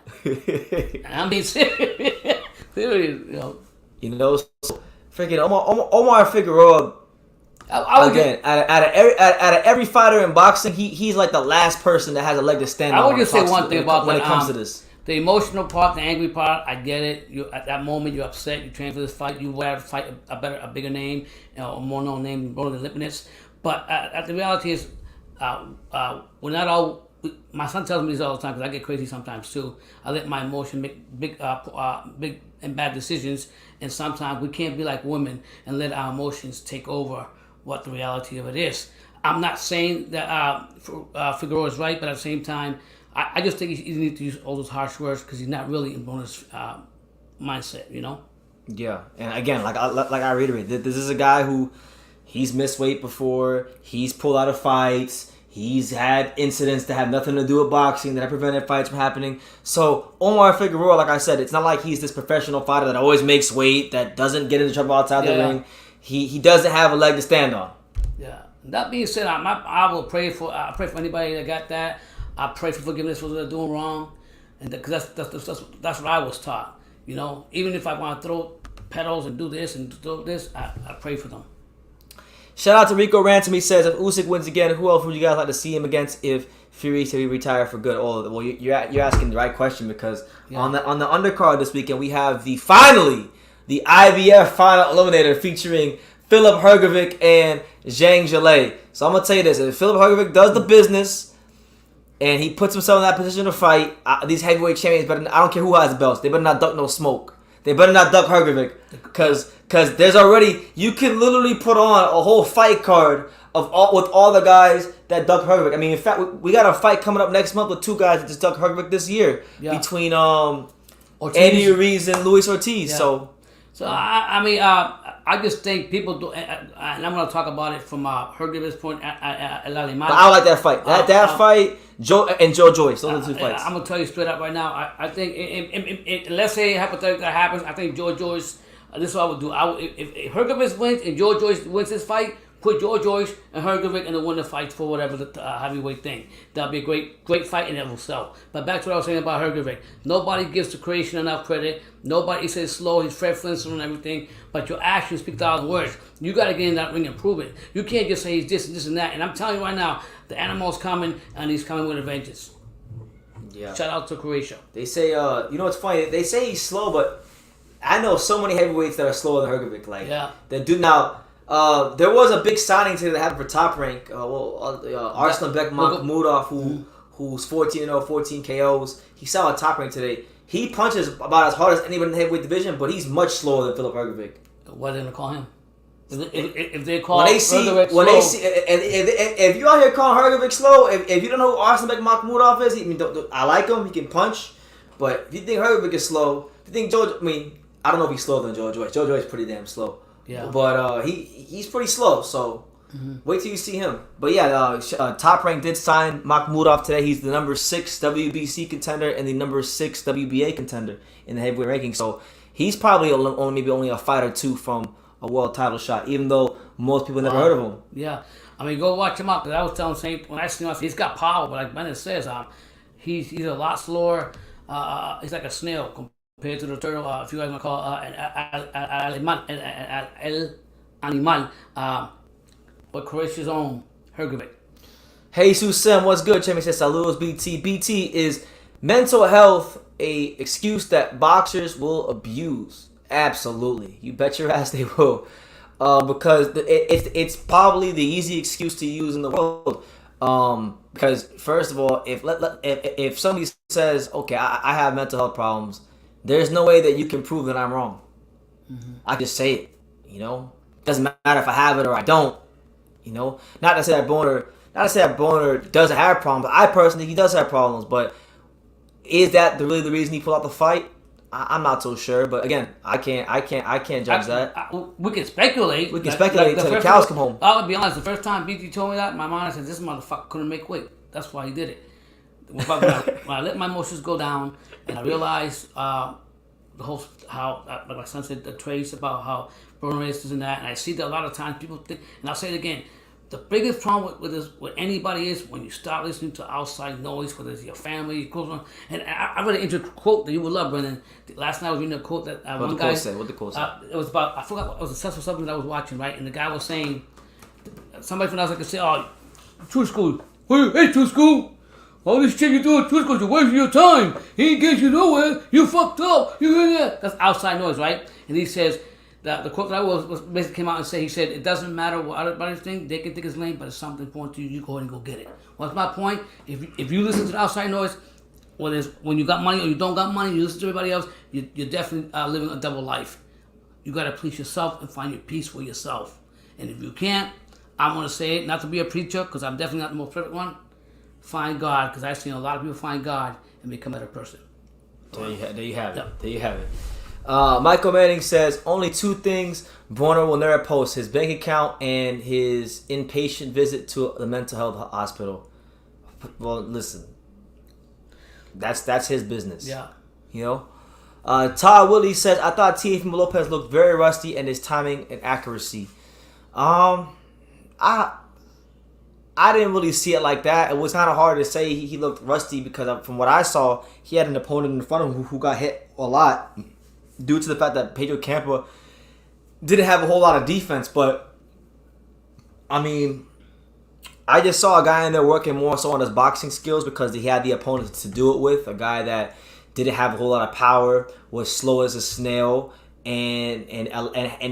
I'm being serious. Freaking Omar Figueroa. Again, out of every fighter in boxing, he's like the last person that has a leg to stand on. I would just say one thing about when it comes to this. The emotional part, the angry part, I get it. You at that moment, you're upset. You train for this fight. You want to fight a bigger name, a more known name, than Lipinets. But the reality is, we're not all. My son tells me this all the time because I get crazy sometimes too. I let my emotion make big and bad decisions, and sometimes we can't be like women and let our emotions take over what the reality of it is. I'm not saying that Figueroa is right, but at the same time, I just think he needs to use all those harsh words because he's not really in Broner's mindset, Yeah, and again, like I reiterate, this is a guy who he's missed weight before. He's pulled out of fights. He's had incidents that have nothing to do with boxing that have prevented fights from happening. So Omar Figueroa, like I said, it's not like he's this professional fighter that always makes weight, that doesn't get into trouble outside the ring. He doesn't have a leg to stand on. Yeah. That being said, I will pray for anybody that got that. I pray for forgiveness for what they're doing wrong, and because that's what I was taught. You know, even if I want to throw pedals and do this and do this, I pray for them. Shout out to Rico Ransom. He says, if Usyk wins again, who else would you guys like to see him against if Fury said he retire for good? Oh, well, you're asking the right question because on the undercard this weekend we have the IBF final eliminator featuring Filip Hrgovic and Zhang Zhilei. So I'm gonna tell you this: if Filip Hrgovic does the business and he puts himself in that position to fight, these heavyweight champions better. I don't care who has the belts. They better not duck no smoke. They better not duck Hrgovic because there's already, you can literally put on a whole fight card with all the guys that duck Hrgovic. I mean, in fact, we got a fight coming up next month with two guys that just duck Hrgovic this year between Andy Ruiz and Luis Ortiz. Yeah. So I just think people do, and I'm going to talk about it from Hrgovic's point. But I like that fight. That fight, Joe Joyce. Those are the two fights. I'm going to tell you straight up right now. I think, let's say hypothetically that happens, I think Joe Joyce, this is what I would do. If Hrgovic wins and Joe Joyce wins this fight, put Joe Joyce and Hrgovic in the winner fight for whatever the heavyweight thing. That'll be a great fight and it will sell. But back to what I was saying about Hrgovic. Nobody gives the creation enough credit. Nobody says slow. He's Fred Flintstone and everything. But your actions speak 1,000 words. You got to get in that ring and prove it. You can't just say he's this and that. And I'm telling you right now, the animal's coming and he's coming with a vengeance. Yeah. Shout out to Croatia. They say, you know, it's funny. They say he's slow, but I know so many heavyweights that are slower than Hrgovic. That do now. There was a big signing today that happened for Top Rank. Arslanbek Makhmudov, who's 14-0, 14 KOs. He saw a Top Rank today. He punches about as hard as anyone in the heavyweight division, but he's much slower than Filip Hrgovic. What are they gonna call him? If they call if you out here calling Hrgovic slow, if you don't know who Arslanbek Makhmudov is, I like him. He can punch, but if you think Hrgovic is slow, if you think I don't know if he's slower than Joe Joyce. Joe Joyce is pretty damn slow. Yeah, but he's pretty slow, so wait till you see him. But yeah, Top Rank did sign Makhmudov today. He's the number 6 WBC contender and the number 6 WBA contender in the heavyweight ranking. So he's probably only a fight or two from a world title shot, even though most people never heard of him. Yeah, I mean, go watch him out. Because I was telling Saint when I seen him, he's got power, but like Bennett says, he's a lot slower. He's like a snail compared to the turtle, if you guys want to call El Animal, but Croatia's own Hrgovic. Hey, Susem, what's good? Champion says, saludos, BT. BT, is mental health a excuse that boxers will abuse? Absolutely. You bet your ass they will. Because it's probably the easy excuse to use in the world. Because, first of all, if somebody says, okay, I have mental health problems, there's no way that you can prove that I'm wrong. I just say it, you know. Doesn't matter if I have it or I don't, you know. Not to say that Broner doesn't have problems. I personally think he does have problems, but is that really the reason he pulled out the fight? I'm not so sure, but again, I can't judge that. We can speculate. We can speculate until the cows come home. I'll be honest. The first time BT told me that, my mind said, "This motherfucker couldn't make weight." That's why he did it. When I let my emotions go down and I realized the whole like my son said, the trace about how Broner is and that, and I see that a lot of times people think, and I'll say it again. The biggest problem with anybody is when you start listening to outside noise, whether it's your family, your close one. And I read an interesting quote that you would love, Brendan. Last night I was reading a quote that one guy said. What the quote said? It was about, I forgot, it was a something that I was watching, right? And the guy was saying, somebody from outside could say, "Oh, true school. Hey, true school. All this shit you do at true school, you're wasting your time. He ain't get you nowhere. You fucked up. You hear that?" That's outside noise, right? And he says, the quote that I was basically came out and said, he said, "It doesn't matter what other think. They can think it's lame, but it's something important to you. You go ahead and go get it." What's my point? If you listen to the outside noise, whether it's when you got money or you don't got money, you listen to everybody else, you're definitely living a double life. You got to please yourself and find your peace for yourself. And if you can't, I'm going to say it, not to be a preacher, because I'm definitely not the most perfect one. Find God, because I've seen a lot of people find God and become a better person. There you have it. There you have it. Michael Manning says only 2 things Broner will never post: his bank account and his inpatient visit to the mental health hospital. Well, listen, that's his business. Yeah. You know. Todd Willie says, I thought Teofimo Lopez looked very rusty in his timing and accuracy. I didn't really see it like that. It was kind of hard to say he looked rusty because from what I saw, he had an opponent in front of him who got hit a lot due to the fact that Pedro Campa didn't have a whole lot of defense. But, I mean, I just saw a guy in there working more so on his boxing skills because he had the opponent to do it with. A guy that didn't have a whole lot of power, was slow as a snail, and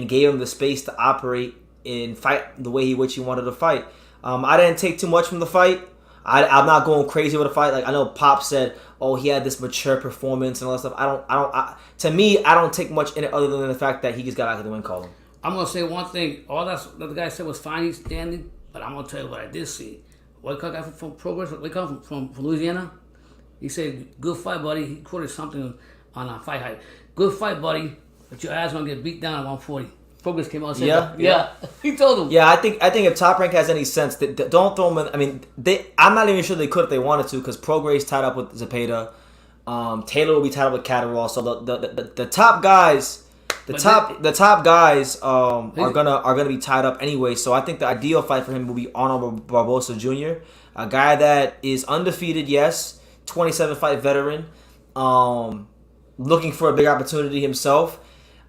gave him the space to operate and fight the way which he wanted to fight. I didn't take too much from the fight. I'm not going crazy with the fight. Like I know Pop said, oh, he had this mature performance and all that stuff. To me, I don't take much in it other than the fact that he just got out of the win column. I'm gonna say one thing. All that the guy said was fine. He's standing, but I'm gonna tell you what I did see. White guy from Progress, white guy from Louisiana. He said, "Good fight, buddy." He quoted something on a fight hype. Good fight, buddy, but your ass gonna get beat down at 140. Progress came out and said, "Yeah." He told him. Yeah, I think if Top Rank has any sense, don't throw him in. I mean, I'm not even sure they could if they wanted to, because Progress tied up with Zepeda. Taylor will be tied up with Catterall. So the top guys, the top guys are gonna be tied up anyway. So I think the ideal fight for him will be Arnold Barbosa Jr., a guy that is undefeated, yes, 27 fight veteran, looking for a big opportunity himself.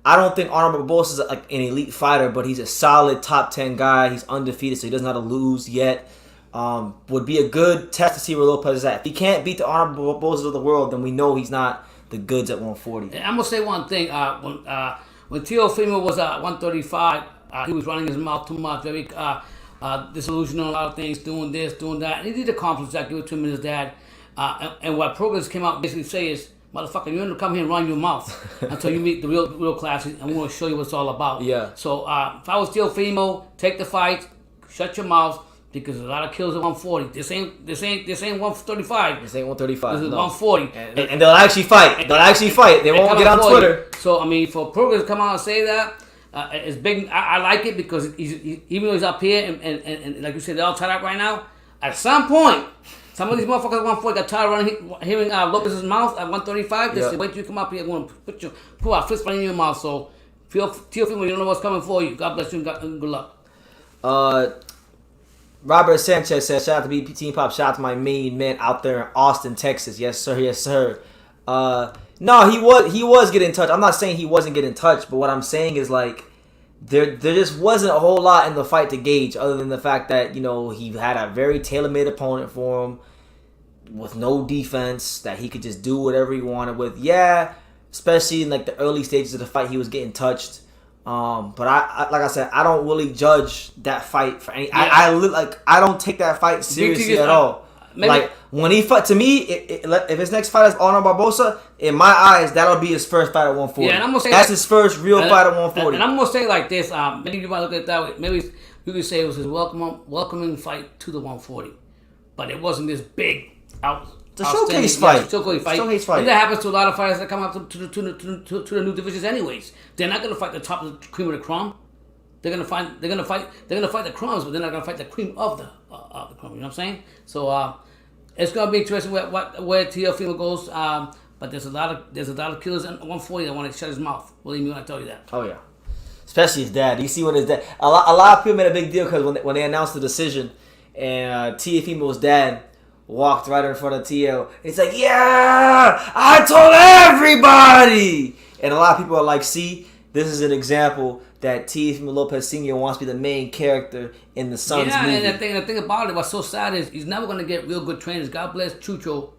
I don't think Arnold Barbosa is like an elite fighter, but he's a solid top 10 guy. He's undefeated, so he doesn't have to lose yet. Would be a good test to see where Lopez is at. If he can't beat the Arnold Barbosa of the world, then we know he's not the goods at 140. And I'm gonna say one thing. When Teofimo was at 135, he was running his mouth too much, very disillusional, a lot of things, doing this, doing that. And he did accomplish that, give it to him and his dad. And what Progress came out basically say is, motherfucker, you're going to come here and run your mouth until you meet the real classes, and we're going to show you what it's all about. Yeah. So if I was Teofimo, take the fight, shut your mouth, because there's a lot of kills at 140. This ain't 135. This ain't 135. This is 140. And they'll actually fight. They won't get on Twitter. So I mean, for Progress to come out and say that, it's big. I like it because even though he's up here and like you said, they're all tied up right now. At some point, some of these motherfuckers at 140 got tired of hearing Lopez's mouth at 135. They said, wait till you come up here. I'm going to put our fist in your mouth. So, Teofimo, you don't know what's coming for you. God bless you and good luck. Robert Sanchez says, shout out to BP Team Pop. Shout out to my main man out there in Austin, Texas. Yes, sir. Yes, sir. No, he was getting touched. I'm not saying he wasn't getting touched, but what I'm saying is, like, there just wasn't a whole lot in the fight to gauge other than the fact that, you know, he had a very tailor-made opponent for him with no defense that he could just do whatever he wanted with. Yeah, especially in, like, the early stages of the fight, he was getting touched. But I like I said, I don't really judge that fight for any. Yeah. I don't take that fight seriously at all. Maybe. Like, when he fight, to me, if his next fight is Arnold Barbosa, in my eyes, that'll be his first fight at 140. Yeah, and I'm gonna say that's his first real fight at 140. And I'm gonna say like this. Maybe you might look at it that way. Maybe you could say it was his welcoming fight to the 140, but it wasn't this big It's a showcase fight. Showcase fight. And that happens to a lot of fighters that come up to the new divisions anyways. They're not gonna fight the top of the cream of the crumb. They're gonna fight the crumbs, but they're not gonna fight the cream of the crumb. You know what I'm saying? So it's gonna be interesting where Teofimo goes. But there's a lot of killers at 140 that want to shut his mouth. Believe me when I tell you that. Oh yeah, especially his dad. You see what his dad. A lot of people made a big deal because when they announced the decision, and Teofimo's dad walked right in front of Tio. He's like, "Yeah, I told everybody." And a lot of people are like, "See, this is an example that Teofimo Lopez Sr. wants to be the main character in the son's movie." Yeah, and the thing about it, what's so sad is he's never going to get real good trainers. God bless Gucho,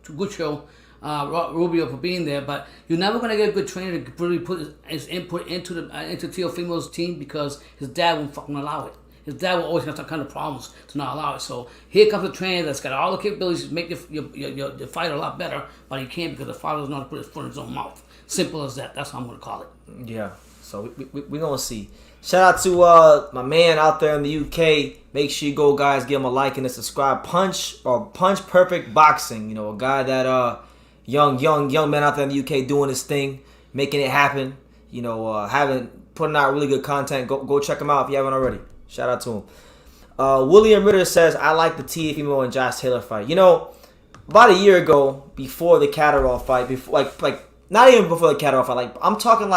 Rubio for being there, but you're never going to get a good trainer to really put his input into Teofimo's team because his dad won't fucking allow it. His dad will always have some kind of problems to not allow it. So here comes a trainer that's got all the capabilities to make your fight a lot better, but he can't because the father doesn't know how to put his foot in his own mouth. Simple as that. That's how I'm going to call it. Yeah. So we're going to see. Shout out to my man out there in the UK. Make sure you go, guys, give him a like and a subscribe. Punch Perfect Boxing. You know, a guy that young man out there in the UK doing his thing, making it happen. haven't putting out really good content. Go check him out if you haven't already. Shout out to him. William Ritter says, I like the Teofimo and Josh Taylor fight. About a year ago, before the Catterall fight, not even before the Catterall fight, I'm talking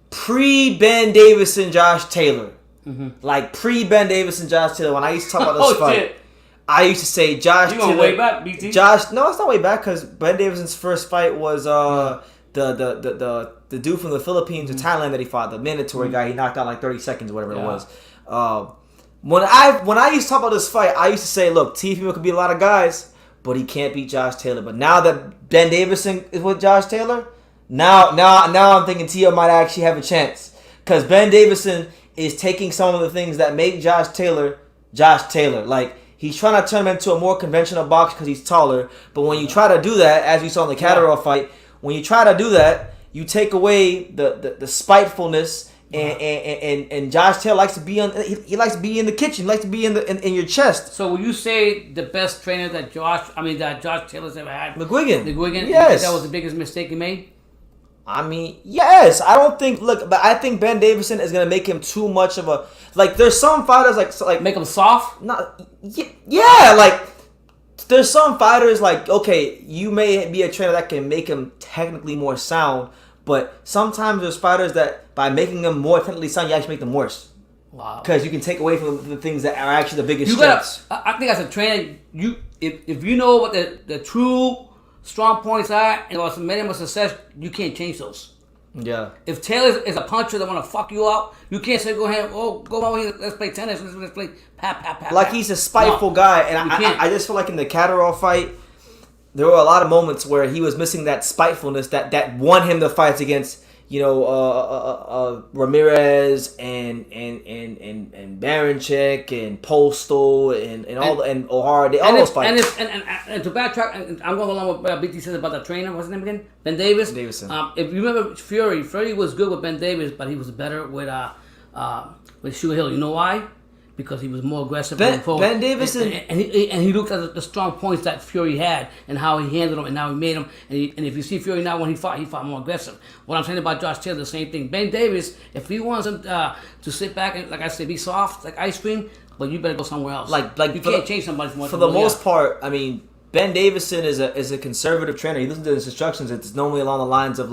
pre-Ben Davis and Josh Taylor. Mm-hmm. Pre-Ben Davis and Josh Taylor, when I used to talk about this fight, shit. I used to say Josh Taylor. You going way back, BT? No, it's not way back, because Ben Davis's first fight was the dude from the Philippines or Thailand that he fought, the mandatory guy. He knocked out 30 seconds or whatever it was. When I used to talk about this fight, I used to say, look, Teofimo could beat a lot of guys, but he can't beat Josh Taylor. But now that Ben Davison is with Josh Taylor, now I'm thinking Teo might actually have a chance, because Ben Davison is taking some of the things that make Josh Taylor. He's trying to turn him into a more conventional boxer because he's taller. But when you try to do that, as we saw in the Catterall fight, when you try to do that, you take away the spitefulness. And Josh Taylor likes to be he likes to be in the kitchen. He likes to be in your chest. So will you say the best trainer that Josh Taylor's ever had? McGuigan. Yes. That was the biggest mistake he made? Yes. I don't think. But I think Ben Davison is gonna make him too much of a There's some fighters make him soft. There's some fighters okay, you may be a trainer that can make him technically more sound, but sometimes there's fighters that by making them more technically sound, you actually make them worse. Wow. Because you can take away from the things that are actually the biggest strengths. I think as a trainer, if you know what the true strong points are and what's made him a success, you can't change those. Yeah. If Taylor is a puncher that want to fuck you up, you can't say go ahead, go over here, let's play tennis, let's play pat. He's a spiteful guy, and I just feel like in the Catterall fight, there were a lot of moments where he was missing that spitefulness that won him the fights against Ramirez and Baranchik and Postal and O'Hara. All those fights. And to backtrack, I'm going along with BT says about the trainer. What's his name again? Ben Davis. If you remember Fury was good with Ben Davis, but he was better with Sugar Hill. You know why? Because he was more aggressive. Ben Davis and he looked at the strong points that Fury had and how he handled them and how he made them. And if you see Fury now when he fought more aggressive. What I'm saying about Josh Taylor, the same thing. Ben Davis, if he wants him to sit back and, like I said, be soft like ice cream, but you better go somewhere else. You can't change somebody from what. For the most part, Ben Davison is a conservative trainer. He listens to his instructions. It's normally along the lines of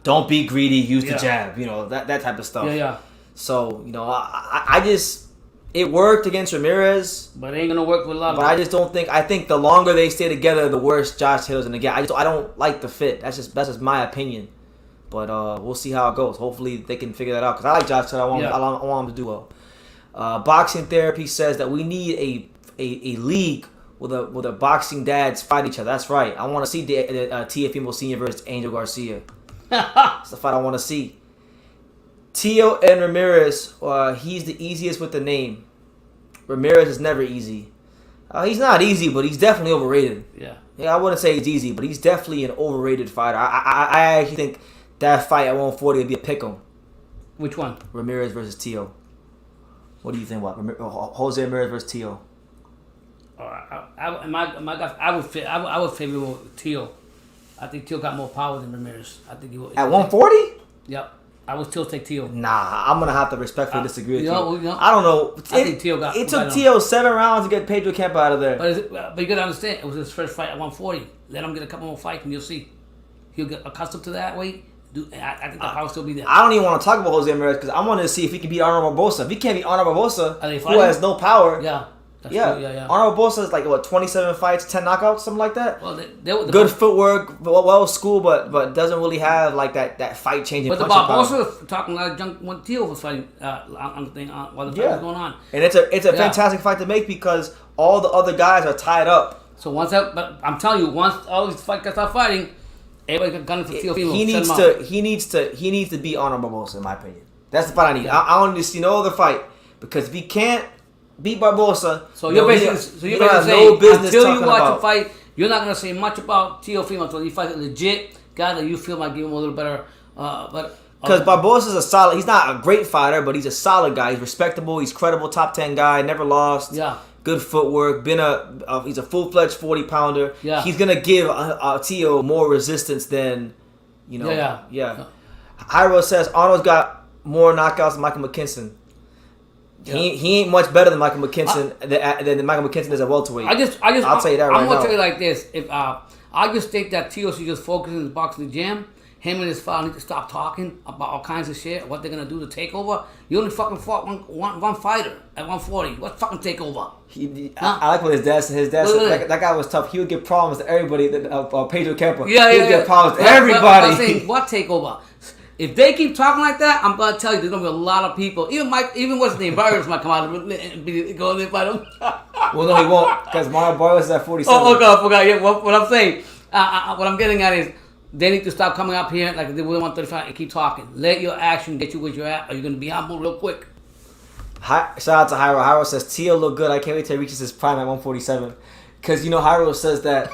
don't be greedy, use the jab. That type of stuff. Yeah. So I just. It worked against Ramirez, but it ain't gonna work with a lot. But I just don't think. I think the longer they stay together, the worse Josh Taylor's gonna get. I don't like the fit. That's just my opinion. But we'll see how it goes. Hopefully they can figure that out. Because I like Josh Taylor. I want him to do well. Boxing Therapy says that we need a league where the boxing dads fight each other. That's right. I want to see Teofimo Senior versus Angel Garcia. That's the fight I want to see. Teo and Ramirez, he's the easiest with the name. Ramirez is never easy. He's not easy, but he's definitely overrated. Yeah, I wouldn't say he's easy, but he's definitely an overrated fighter. I actually think that fight at 140 would be a pick'em. Which one? Ramirez versus Teo. What do you think about Jose Ramirez versus Teo? I would favor Teo. I think Teo got more power than Ramirez. I think he would. At 140? Yep. I would still take Teo. Nah, I'm gonna have to respectfully disagree with you. I don't know. I think Teo got. It took Teo 7 rounds to get Pedro Kemp out of there. But you gotta understand, it was his first fight at 140. Let him get a couple more fights, and you'll see. He'll get accustomed to that weight. I think the power will still be there. I don't even want to talk about Jose Ramirez because I wanted to see if he can beat Arnold Barbosa. If he can't beat Arnold Barbosa, who has no power. Yeah. Yeah. Arnold Barbosa is 27 fights, 10 knockouts, something like that. Well, good footwork, well schooled, but doesn't really have that fight changing. But the Barbosa was talking a lot of junk when Teo was fighting on the thing while the fight was going on. And it's a fantastic fight to make because all the other guys are tied up. So but I'm telling you, once all these guys start fighting, everybody got gunning for Teofimo. He needs to beat Arnold Barbosa, in my opinion. That's the fight I need. Yeah. I want to see no other fight because if he can't beat Barbosa, so you're basically saying until you watch a fight, you're not gonna say much about Teofimo until you fight a legit guy that you feel might give him a little better. Because Barbosa's a solid. He's not a great fighter, but he's a solid guy. He's respectable. He's credible. Top 10 guy. Never lost. Yeah. Good footwork. He's a full-fledged 40-pounder. Yeah. He's gonna give Teo more resistance than, Yeah. Hyro says Arnold's got more knockouts than Michael McKinson. Yeah. He ain't much better than Michael McKinson than Michael McKinson is at welterweight. I'll tell you that right now. I'm gonna tell you like this: if I just think that Tio should just focus in the boxing gym. Him and his father need to stop talking about all kinds of shit. What they're gonna do to take over? You only fucking fought one fighter at 140. What fucking takeover? I like what his dad said. His dad said that guy was tough. He would give problems to everybody. Pedro Kemper. He would give problems to everybody. I'm saying, what takeover? If they keep talking like that, I'm gonna tell you, there's gonna be a lot of people. Even what's the name, Barrios might come out and go and fight him. Well, no, he won't, because Mario Barrios is at 47. Oh, okay, I forgot. Yeah, what I'm saying, what I'm getting at is, they need to stop coming up here like they will 135 and keep talking. Let your action get you where you're at, or you're gonna be humble real quick. Shout out to Hyro. Hyro says Tio look good. I can't wait till he reaches his prime at 147. Because Hyro says that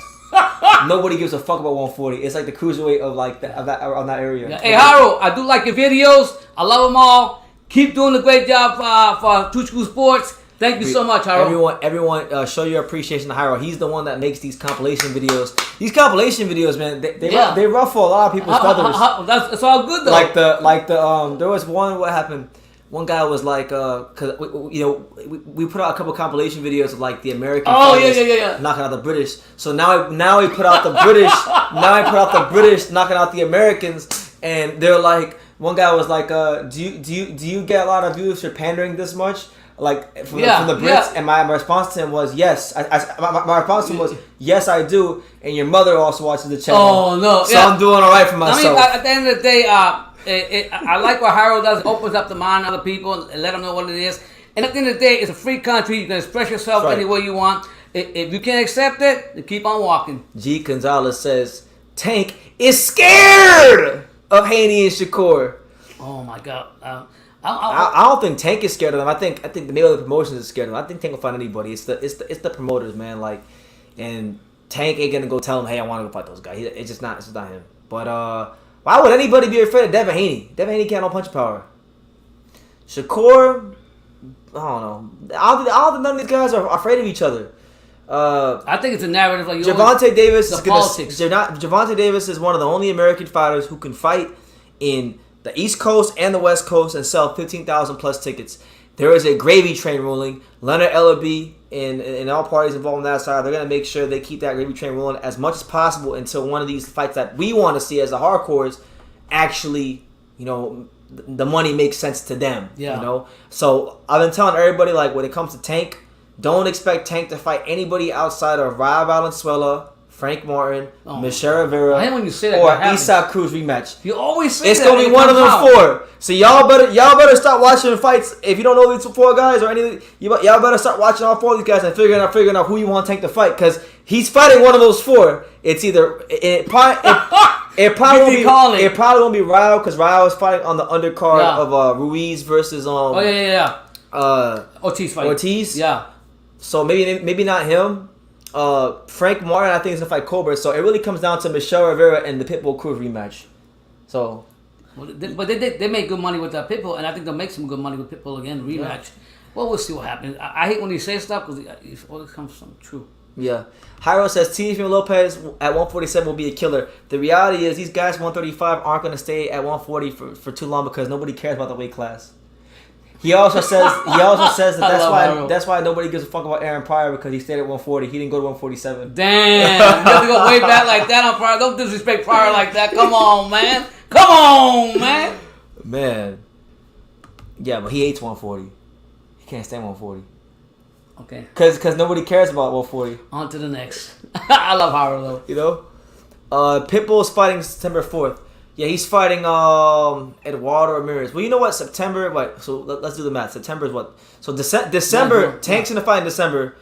nobody gives a fuck about 140. It's like the cruiserweight of that around that area. Yeah. Hey Hyro, I do like your videos. I love them all. Keep doing a great job for Two School Sports. Thank you so much, Hyro. Everyone, show your appreciation to Hyro. He's the one that makes these compilation videos. These compilation videos, man, they ruffle a lot of people's feathers. That's all good though. There was one. What happened? One guy was like, cause we put out a couple compilation videos of like the American fighters knocking out the British. So now we put out the British. Now I put out the British knocking out the Americans, and they're like, one guy was like, do you get a lot of views for pandering this much? Like from the Brits, and my response to him was yes. My response to him was yes, I do, and your mother also watches the channel. Oh no! So I'm doing all right for myself. I mean, at the end of the day, I like what Hyro does. Opens up the mind of other people and let them know what it is. And at the end of the day, it's a free country. You can express yourself any way you want. If you can't accept it, then keep on walking. G. Gonzalez says Tank is scared of Haney and Shakur. Oh my God. I don't think Tank is scared of them. I think the Mayweather promotions is scared of them. I think Tank will fight anybody. It's the promoters, man. Like, and Tank ain't gonna go tell him, hey, I want to go fight those guys. It's just not him. But why would anybody be afraid of Devin Haney? Devin Haney can't no punch power. Shakur, I don't know. I don't think none of these guys are afraid of each other. I think it's a narrative like Gervonta Davis is politics. Gervonta Davis is one of the only American fighters who can fight in the East Coast and the West Coast and sell 15,000 plus tickets. There is a gravy train rolling. Leonard Ellaby and all parties involved on that side, they're going to make sure they keep that gravy train rolling as much as possible until one of these fights that we want to see as the hardcores actually, the money makes sense to them. Yeah. So I've been telling everybody, like, when it comes to Tank, don't expect Tank to fight anybody outside of Rob Valenzuela, Frank Martin, Michelle Rivera, or Isak Cruz rematch. You always say it's gonna be one of them four. So y'all better start watching fights. If you don't know these four guys or any, y'all better start watching all four of these guys and figuring out who you want to take the fight, because he's fighting one of those four. It's either it probably won't be Rao, because Rao is fighting on the undercard of Ruiz versus Ortiz fight. Ortiz. Yeah. So maybe not him. Frank Martin, I think, is gonna fight Cobra. So it really comes down to Michelle Rivera and the Pitbull Cruz rematch. So, but they make good money with that Pitbull, and I think they'll make some good money with Pitbull again rematch. Yeah. Well, we'll see what happens. I hate when he says stuff because it always comes from true. Yeah. Hyro says Teofimo Lopez at 147 will be a killer. The reality is these guys 135 aren't gonna stay at 140 for too long because nobody cares about the weight class. He also says that that's why nobody gives a fuck about Aaron Pryor, because he stayed at 140. He didn't go to 147. Damn, you have to go way back like that on Pryor. Don't disrespect Pryor like that. Come on, man. Man. Yeah, but he hates 140. He can't stand 140. Okay. Because nobody cares about 140. On to the next. I love Howard though. Pitbull's fighting September 4th. Yeah, he's fighting Eduardo Ramirez. Well, you know what? September, what? So let's do the math. September is what? So December, Tank's gonna fight in December.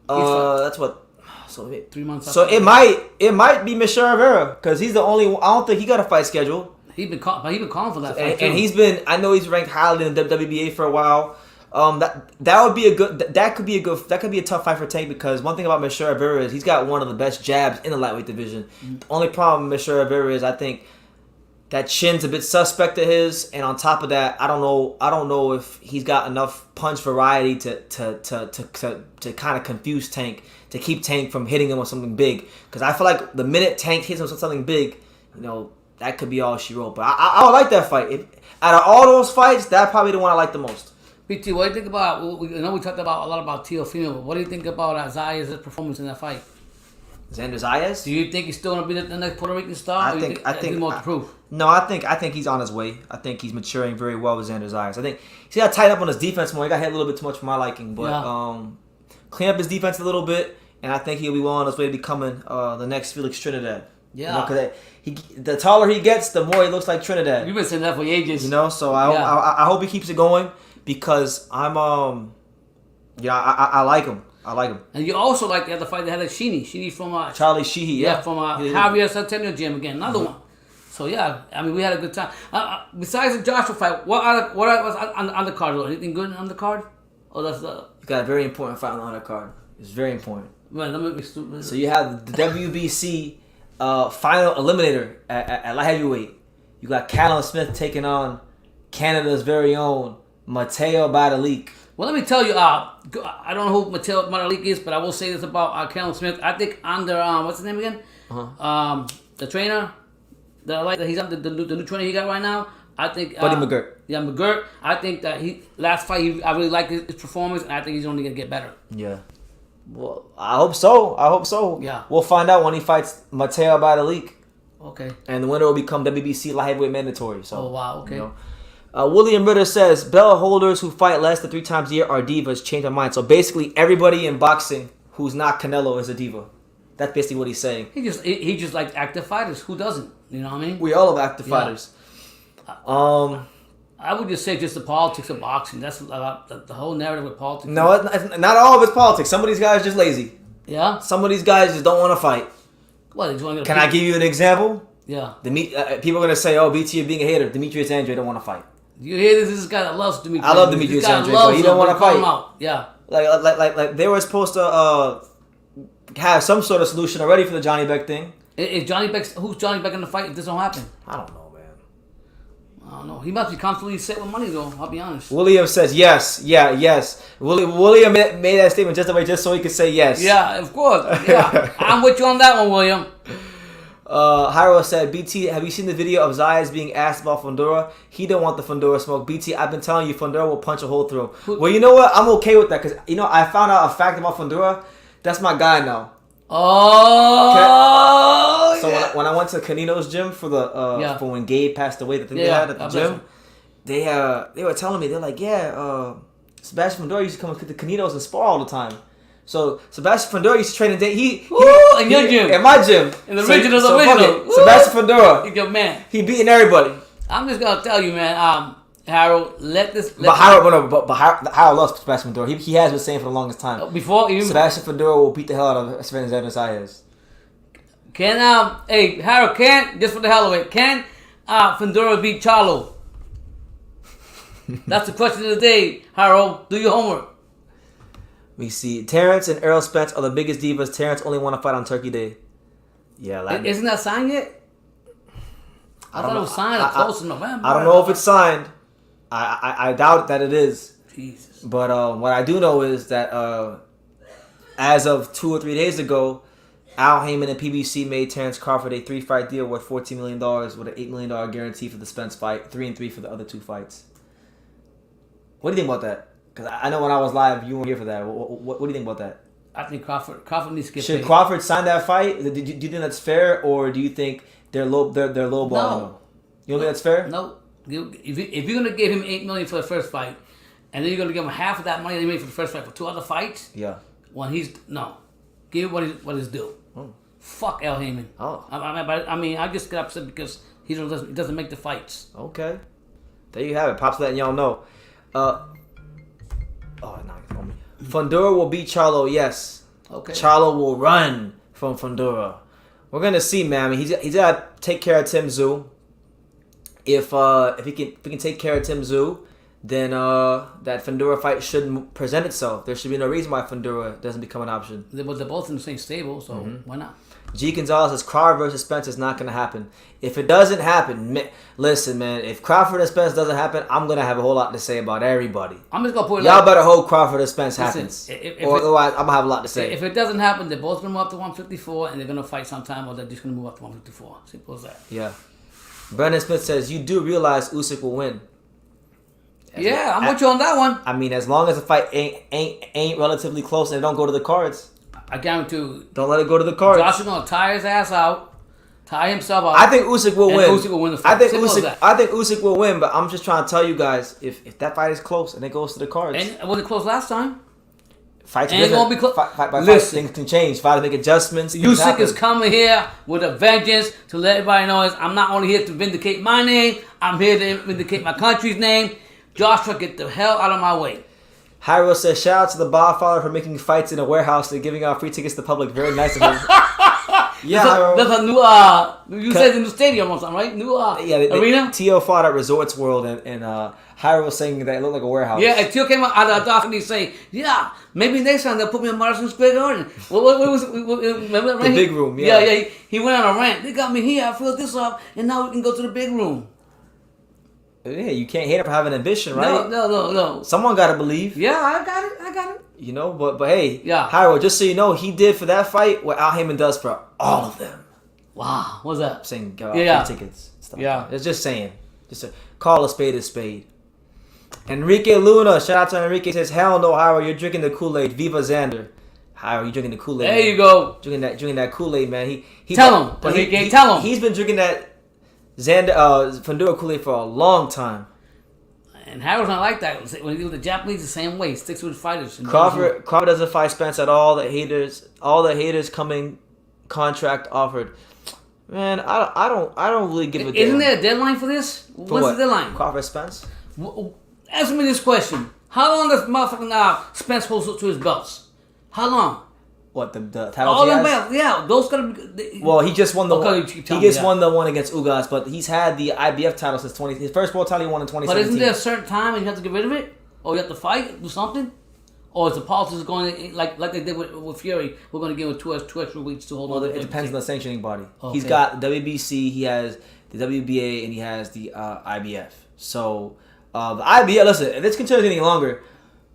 That's what? So 3 months. So it might be Michelle Rivera, because he's the only one. I don't think he got a fight scheduled. He's been calling for that fight and he's been. I know he's ranked highly in the WBA for a while. That could be a tough fight for Tank, because one thing about Michelle Rivera is he's got one of the best jabs in the lightweight division. Mm-hmm. The only problem with Michelle Rivera is I think that chin's a bit suspect to his, and on top of that, I don't know if he's got enough punch variety to kind of confuse Tank, to keep Tank from hitting him with something big. Because I feel like the minute Tank hits him with something big, that could be all she wrote. But I would like that fight. Out of all those fights, that's probably the one I like the most. BT, what do you think about? I know we talked about a lot about Teofimo, but what do you think about Zayas' performance in that fight? Xander Zayas? Do you think he's still gonna be the next Puerto Rican star? I think he's more to prove. No, I think he's on his way. I think he's maturing very well with Xander Zayas. I think he's got to tighten up on his defense more. He got hit a little bit too much for my liking, but clean up his defense a little bit, and I think he'll be well on his way to becoming the next Felix Trinidad. Yeah, because the taller he gets, the more he looks like Trinidad. You've been saying that for ages. You know, so I hope he keeps it going because I like him. I like him. And you also like the other fight they had at Sheeny from Charlie Sheehy. Yeah, from Javier Centennial Gym again, another one. So yeah, I mean we had a good time. Besides the Joshua fight, what was on the card? Anything good on the card? Oh, that's the. You got a very important fight on the card. It's very important. Man, let me be stupid. So you have the WBC final eliminator at light heavyweight. You got Callum Smith taking on Canada's very own Mateo Badalik. Well, let me tell you, I don't know who Mateo Badalik is, but I will say this about Callum Smith. I think under what's his name again? The trainer that I like that he's on the new trainer he got right now. I think Buddy McGirt. Yeah, McGirt. I think that last fight I really liked his performance, and I think he's only gonna get better. Yeah. Well, I hope so. Yeah. We'll find out when he fights Mateo Badalik. Okay. And the winner will become WBC light heavyweight mandatory. So. Oh wow. Okay. You know. William Ritter says belt holders who fight less than 3 times a year are divas. Change my mind. So basically, everybody in boxing who's not Canelo is a diva. That's basically what he's saying. He just likes active fighters. Who doesn't? You know what I mean? We all have active fighters. I would just say just the politics of boxing. That's the whole narrative of politics. No, not all of it's politics. Some of these guys are just lazy. Yeah. Some of these guys just don't want to fight. What? Can I give you an example? Yeah. People are gonna say, "Oh, BT, you're being a hater." Demetrius Andre don't want to fight. You hear this? This guy that loves Demetrius. I love Demetrius Andre, but he don't want to fight. Yeah. Like they were supposed to have some sort of solution already for the Johnny Beck thing. Is Johnny Beck? Who's Johnny Beck in the fight if this don't happen? I don't know, man. I don't know. He must be constantly set with money, though. I'll be honest. William says yes. William made that statement just so he could say yes. Yeah, of course. Yeah, I'm with you on that one, William. Hyro said, BT, have you seen the video of Zayas being asked about Fundora? He don't want the Fundora smoke. BT, I've been telling you, Fundora will punch a hole through. Well, you know what? I'm okay with that because, I found out a fact about Fundora. That's my guy now. Oh, So when I went to Canino's gym for for when Gabe passed away, the thing they had at the gym, they were telling me, they're like, Sebastian Fundora used to come to the Caninos and spar all the time. So Sebastian Fundora used to train in day. In your gym, in my gym, in the original. Sebastian Fundora, he's your man. He beating everybody. I'm just gonna tell you, man. Harold, Harold loves Sebastian Fundora. He has been saying for the longest time. Sebastian Fundora will beat the hell out of Xander Zayas. Harold, just for the hell of it, can Fundora beat Charlo? That's the question of the day, Harold. Do your homework. We see Terrence and Errol Spence are the biggest divas. Terrence only want to fight on Turkey Day. Yeah, isn't that signed yet? I thought it was signed close in November. I don't know if it's signed. I doubt that it is. Jesus. But what I do know is that as of 2 or 3 days ago, Al Heyman and PBC made Terrence Crawford a 3-fight deal worth $14 million with an $8 million guarantee for the Spence fight, 3-3 for the other 2 fights. What do you think about that? Because I know when I was live, you weren't here for that. What do you think about that? I think Crawford needs to get Should paid. Crawford sign that fight? Do you think that's fair, or do you think they're lowballing him? You don't think that's fair? No. If you're gonna give him $8 million for the first fight, and then you're gonna give him half of that money that he made for the first fight for 2 other fights, give him what is due. Oh. Fuck Al Heyman. Oh. I just get upset because he doesn't make the fights. Okay, there you have it. Pops letting y'all know. Fundora will beat Charlo. Yes. Okay. Charlo will run from Fundora. We're gonna see, man. I mean, he's gotta take care of Tim Tszyu. If he can take care of Tim Tszyu, then that Fundora fight shouldn't present itself. There should be no reason why Fundora doesn't become an option. They're both in the same stable, so why not? G. Gonzalez says Crawford versus Spence is not going to happen. If it doesn't happen, listen, man. If Crawford and Spence doesn't happen, I'm going to have a whole lot to say about everybody. I'm just going to put it Y'all better hope Crawford and Spence happens. Or otherwise, I'm going to have a lot to say. If it doesn't happen, they're both going to move up to 154, and they're going to fight sometime, or they're just going to move up to 154. Simple as that. Yeah. Brendan Smith says, you do realize Usyk will win. Yeah, I'm with you on that one. I mean, as long as the fight ain't relatively close and it don't go to the cards. I guarantee you. Don't let it go to the cards. Joshua gonna tire his ass out, tire himself out. I think Usyk will win. Usyk will win the fight. I think Usyk will win, but I'm just trying to tell you guys, if that fight is close and it goes to the cards. And it wasn't close last time. Fights and it's gonna be close. Fight by fight, things can change. Fighters make adjustments. Usyk is coming here with a vengeance to let everybody know I'm not only here to vindicate my name, I'm here to vindicate my country's name. Joshua, get the hell out of my way. Hyro says, shout out to the Barfather for making fights in a warehouse and giving out free tickets to the public. Very nice of him. Yeah, there's a new, you said the new stadium or something, right? New arena? Teo fought at Resorts World, and Hyro was saying that it looked like a warehouse. Yeah, and Teo came out of the documentary saying, yeah, maybe next time they'll put me in Madison Square Garden. What was it? Remember that, right? The big room, yeah. Yeah, he went on a rant. They got me here, I filled this up, and now we can go to the big room. Yeah, you can't hate him for having ambition, right? No. Someone got to believe. Yeah, I got it. You know, but hey, yeah. Hyro, just so you know, he did for that fight what Al Heyman does for all of them. Wow, what's that? Saying free tickets. Stuff like it's just saying. Call a spade. Enrique Luna, shout out to Enrique, says, hell no, Hyro, you're drinking the Kool-Aid. Viva Xander. Hyro, you're drinking the Kool-Aid. There you go. Drinking that Kool-Aid, man. Tell him. Enrique, tell him. He's been drinking that Xander, Fundura Kool-Aid for a long time. And Hyro's not like that. When he deals with the Japanese, the same way. He sticks with fighters. Crawford doesn't fight Spence at all. The haters coming contract offered. Man, I don't really give a damn. Isn't there a deadline for this? What's the deadline? Crawford Spence? Answer me this question. How long does motherfucking Spence hold to his belts? How long? What, the titles all he them has? belts, yeah. Those gotta be... Well, he just won the one. He just won the one against Ugas, but he's had the IBF title since his first world title he won in 2017. But isn't there a certain time and you have to get rid of it? Or you have to fight, do something? Or is the politics going like they did with Fury? We're going to give him two extra weeks to hold on. Well, it depends on the sanctioning body. Okay. He's got WBC, he has the WBA, and he has the IBF. So the IBF, listen, if this continues any longer,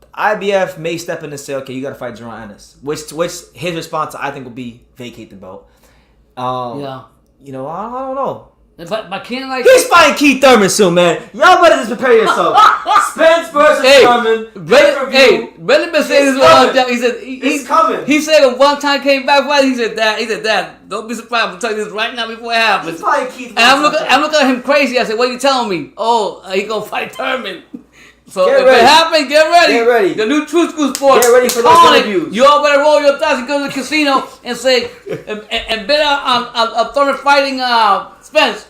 the IBF may step in and say, okay, you got to fight Jerron Ennis. Which his response, I think, will be vacate the belt. You know, I don't know. But can't he's fighting Keith Thurman soon, man. Y'all better just prepare yourself. Spence versus Thurman. Brendan been saying this one time. He said he's coming. He said one time came back fighting. He said, Dad, don't be surprised. I'm telling you this right now before it happens. He's fighting Keith. And I'm looking at him crazy. I said, what are you telling me? Oh, he gonna fight Thurman. So if it happens, get ready. Get ready. The new True School Sports. Get ready for those interviews. You all better roll your dice and go to the casino and say and bet on Thurman fighting Spence.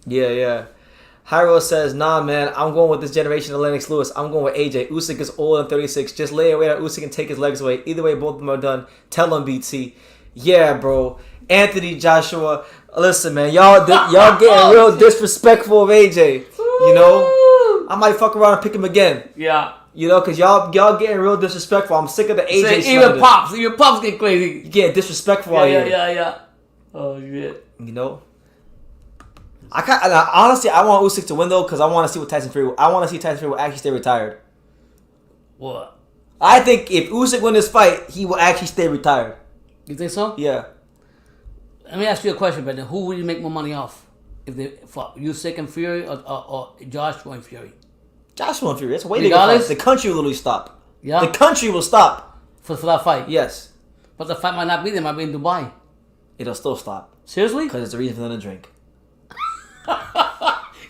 Yeah. Hyro says, nah, man, I'm going with this generation of Lennox Lewis. I'm going with AJ. Usyk is old and 36. Just lay away on Usyk and take his legs away. Either way, both of them are done. Tell him, BT. Yeah, bro. Anthony Joshua. Listen, man, y'all getting real disrespectful of AJ. You know? I might fuck around and pick him again. Yeah. You know, because y'all getting real disrespectful. I'm sick of the AJ Even Pops get crazy. You get disrespectful out here. Yeah. Oh, shit. You know? Honestly, I want Usyk to win, though, because I want to see what Tyson Fury will actually stay retired. What? I think if Usyk wins this fight, he will actually stay retired. You think so? Yeah. Let me ask you a question, Brendan. Who would you make more money off? If they fought Usyk and Fury or Joshua and Fury? Joshua and Fury. That's a way bigger fight. The country will literally stop. Yeah? The country will stop. For that fight? Yes. But the fight might not be there. It might be in Dubai. It'll still stop. Seriously? Because it's a reason for them to drink.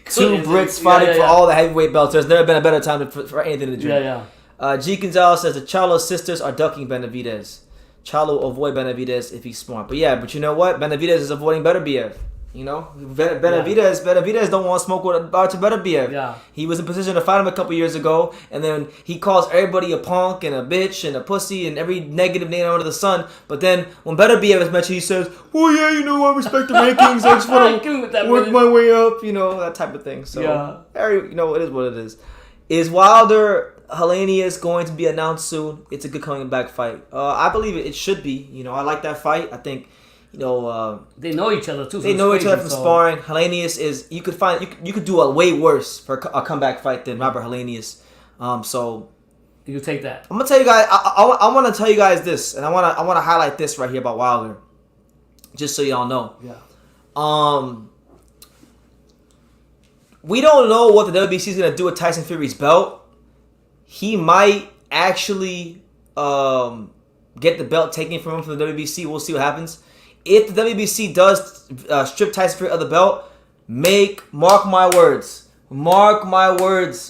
Two Brits fighting for all the heavyweight belts. There's never been a better time for anything to drink. G. Gonzalez says the Charlo sisters are ducking Benavidez. Charlo will avoid Benavidez if he's smart. But you know what? Benavidez is avoiding Beterbiev. You know? Benavidez don't want to smoke with Artur Beterbiev. Yeah. He was in position to fight him a couple years ago, and then he calls everybody a punk and a bitch and a pussy and every negative name under the sun. But then when Beterbiev is mentioned, he says, oh yeah, you know, I respect the rankings. I just want to work my way up, you know, that type of thing. So, you know, it is what it is. Is Wilder Helenius going to be announced soon? It's a good coming back fight. I believe it should be. You know, I like that fight. I think, you know, they know each other too. So they know each other from sparring. Helenius is you could do a way worse for a comeback fight than Robert Helenius. So you take that. I'm gonna tell you guys. I want to tell you guys this, and I want to highlight this right here about Wilder, just so y'all know. Yeah. we don't know what the WBC is going to do with Tyson Fury's belt. He might actually get the belt taken from him from the WBC. We'll see what happens. If the WBC does strip Tyson Fury of the belt, mark my words,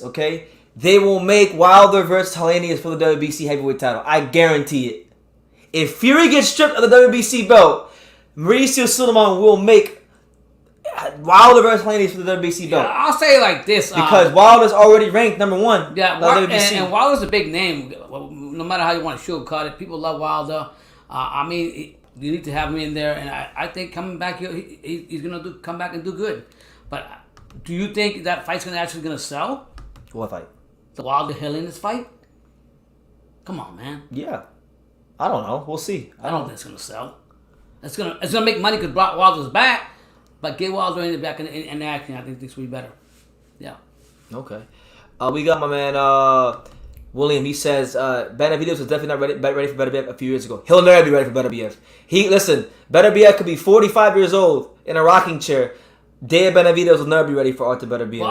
okay? They will make Wilder versus Helenius for the WBC heavyweight title. I guarantee it. If Fury gets stripped of the WBC belt, Mauricio Sulaiman will make Wilder versus Helenius for the WBC belt. Yeah, I'll say it like this. Because Wilder's already ranked number 1. Yeah, and Wilder's a big name. No matter how you want to sugarcoat it, people love Wilder. I mean, you need to have him in there, and I think coming back here, he's going to come back and do good. But do you think that fight's actually going to sell? What fight? The Wilder Helenius fight? Come on, man. Yeah. I don't know. We'll see. I don't think it's going to sell. It's gonna make money because Wilder's back, but get Wilder in the back in action. I think this will be better. Yeah. Okay. We got my man William. He says Benavidez was definitely not ready for Better BF a few years ago. He'll never be ready for Better BF. Better BF could be 45 years old in a rocking chair. Dave Benavidez will never be ready for Arthur Better BF. Well,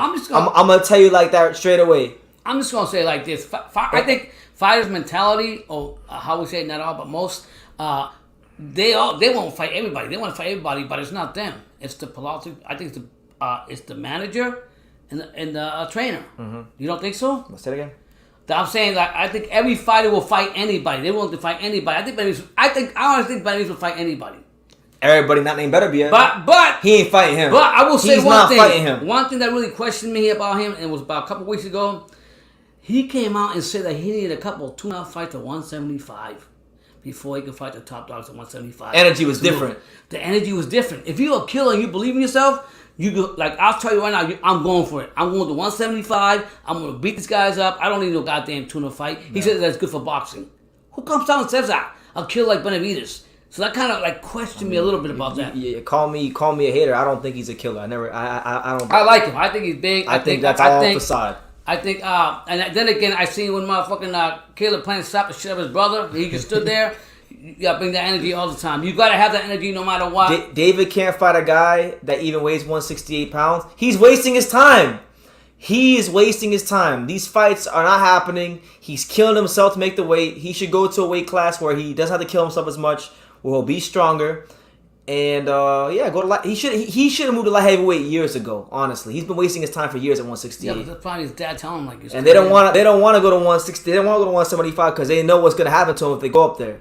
I'm gonna tell you like that straight away. I'm just gonna say it like this. I think fighters' mentality, or how we say it, not all but most, they won't fight everybody. They want to fight everybody, but it's not them. It's the policy. I think it's the manager and the trainer. Mm-hmm. You don't think so? Let's say it again. I'm saying like I think every fighter will fight anybody. They want to fight anybody. I honestly think Benavidez will fight anybody. Everybody not named Better BF. But he ain't fighting him. But I will say He's one not thing. Fighting him. One thing that really questioned me about him, and it was about a couple weeks ago. He came out and said that he needed a couple tune-up fights at 175 before he could fight the top dogs at 175. Energy was different. The energy was different. If you're a killer and you believe in yourself, you go, like I'll tell you right now, I'm going for it. I'm going to 175. I'm going to beat these guys up. I don't need no goddamn tuna fight. He said that's good for boxing. Who comes out and says that? A killer like Benavidez. So that kind of like questioned me a little bit about that. Yeah, call me a hater. I don't think he's a killer. I don't. I like him. I think he's big. I think that's all facade. I think, and then again, I seen when motherfucking Caleb Plant slapped the shit out of his brother. He just stood there. You gotta bring that energy all the time. You gotta have that energy no matter what. David can't fight a guy that even weighs 168 pounds. He's wasting his time. These fights are not happening. He's killing himself to make the weight. He should go to a weight class where he doesn't have to kill himself as much, where he'll be stronger. And go to light. He should have moved to light heavyweight years ago. Honestly, he's been wasting his time for years at 168. Yeah, but that's probably his dad telling him like. And they don't want to go to 160. They don't want to go to 175 because they know what's going to happen to him if they go up there.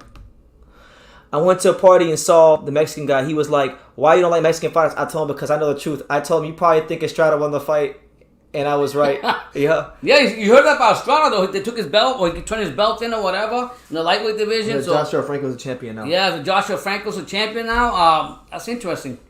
I went to a party and saw the Mexican guy. He was like, "Why you don't like Mexican fighters?" I told him because I know the truth. I told him you probably think Estrada won the fight, and I was right. Yeah. Yeah, you heard that about Estrada though. They took his belt, or he turned his belt in, or whatever, in the lightweight division. Yeah, Joshua Franco's a champion now. Yeah, Joshua Franco's a champion now. That's interesting.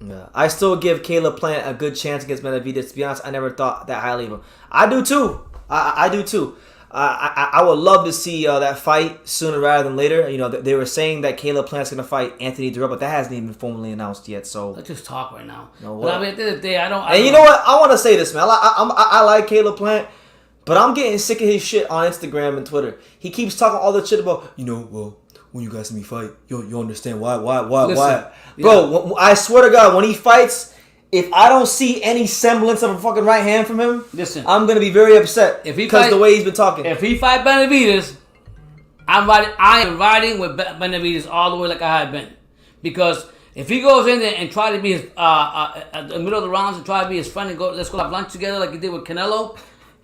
Yeah, I still give Caleb Plant a good chance against Benavidez. To be honest, I never thought that highly of him. I do too. I do too. I would love to see that fight sooner rather than later. You know, they were saying that Caleb Plant's going to fight Anthony Joshua, but that hasn't even been formally announced yet. So let's just talk right now. No, but I mean, at the end of the day, I don't. And you know what? I want to say this, man. I like Caleb Plant, but I'm getting sick of his shit on Instagram and Twitter. He keeps talking all the shit about, well, when you guys see me fight, you'll understand why. Listen, Bro, I swear to God, when he fights, if I don't see any semblance of a fucking right hand from him, I'm gonna be very upset because the way he's been talking. If he fight Benavidez, I am riding with Benavidez all the way like I have been, because if he goes in there and try to be his at the middle of the rounds and try to be his friend and let's go have lunch together like he did with Canelo,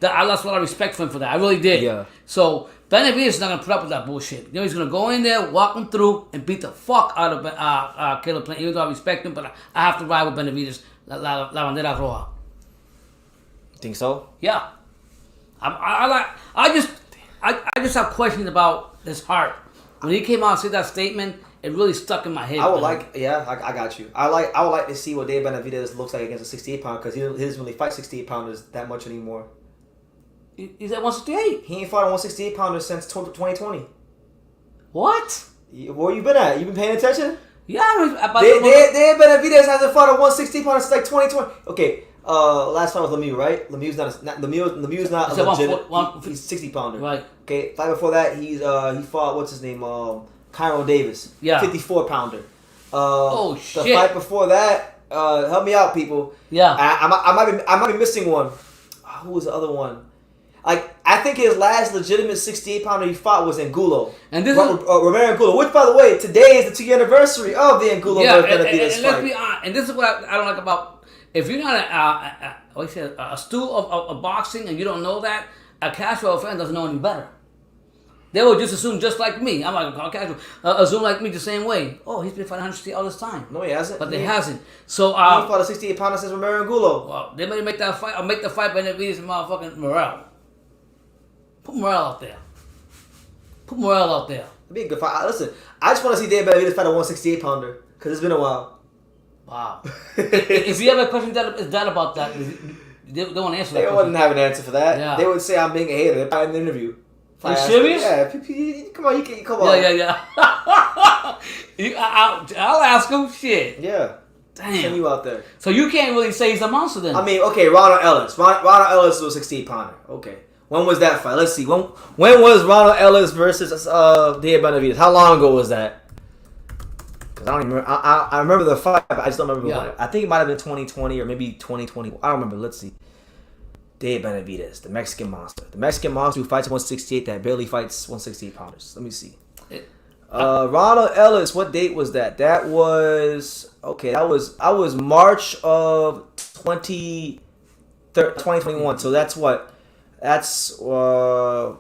I lost a lot of respect for him for that. I really did. Yeah. So Benavidez is not gonna put up with that bullshit. You know, he's gonna go in there, walk him through, and beat the fuck out of Caleb Plant. Even though I respect him, but I have to ride with Benavidez. La bandera roja. Think so? Yeah. I just have questions about his heart. When he came out and said that statement, it really stuck in my head. I got you. I would like to see what Dave Benavidez looks like against a 68 pounder because he doesn't really fight 68 pounders that much anymore. He's at 168. He ain't fought a 168 pounder since 2020. What? Where you been at? You been paying attention? Yeah, Dave Benavidez hasn't fought a 160 pounder since like 2020. Okay, last fight was Lemieux, right? Lemieux's not a legit. He's 60 pounder. Right. Okay, fight before that he fought what's his name? Kyron Davis. Yeah. 54 pounder. Oh shit. The fight before that, Help me out, people. Yeah. I might be missing one. Who was the other one? Like, I think his last legitimate 68-pounder he fought was Angulo. And this Romero Angulo, which, by the way, today is the 2-year anniversary of the Angulo versus Benavidez fight. Let's be honest, and this is what I don't like about, if you're not a student of boxing and you don't know that, a casual fan doesn't know any better. They will just assume just like me. I'm like, casual. Assume like me the same way. Oh, he's been fighting 160 all this time. No, he hasn't. But he hasn't. So, he fought a 68-pounder since Romero Angulo. Well, they better make that fight, or make the fight Benavidez and motherfucking Morale. Put Morale out there. Put Morale out there. It'd be a good fight. Listen, I just want to see Dave Benavidez fight a 168-pounder because it's been a while. Wow. If you have a question that about that, they won't answer that. They wouldn't have an answer for that. Yeah. They would say I'm being a hater. They're probably in the interview. Are you serious? Yeah. Come on, come on. Yeah. I'll ask him. Shit. Yeah. Damn. Send you out there. So you can't really say he's a monster then. I mean, okay, Ronald Ellis. Ronald Ellis was a 68-pounder. Okay. When was that fight? Let's see. When was Ronald Ellis versus Dave Benavidez? How long ago was that? Because I don't even remember. I remember the fight, but I just don't remember when. I think it might have been 2020 or maybe 2020. I don't remember. Let's see. Dave Benavidez, the Mexican monster. The Mexican monster who fights 168 that barely fights 168-pounders. Let me see. Ronald Ellis, what date was that? That was... Okay, I was March of 2021. So that's what... That's yeah.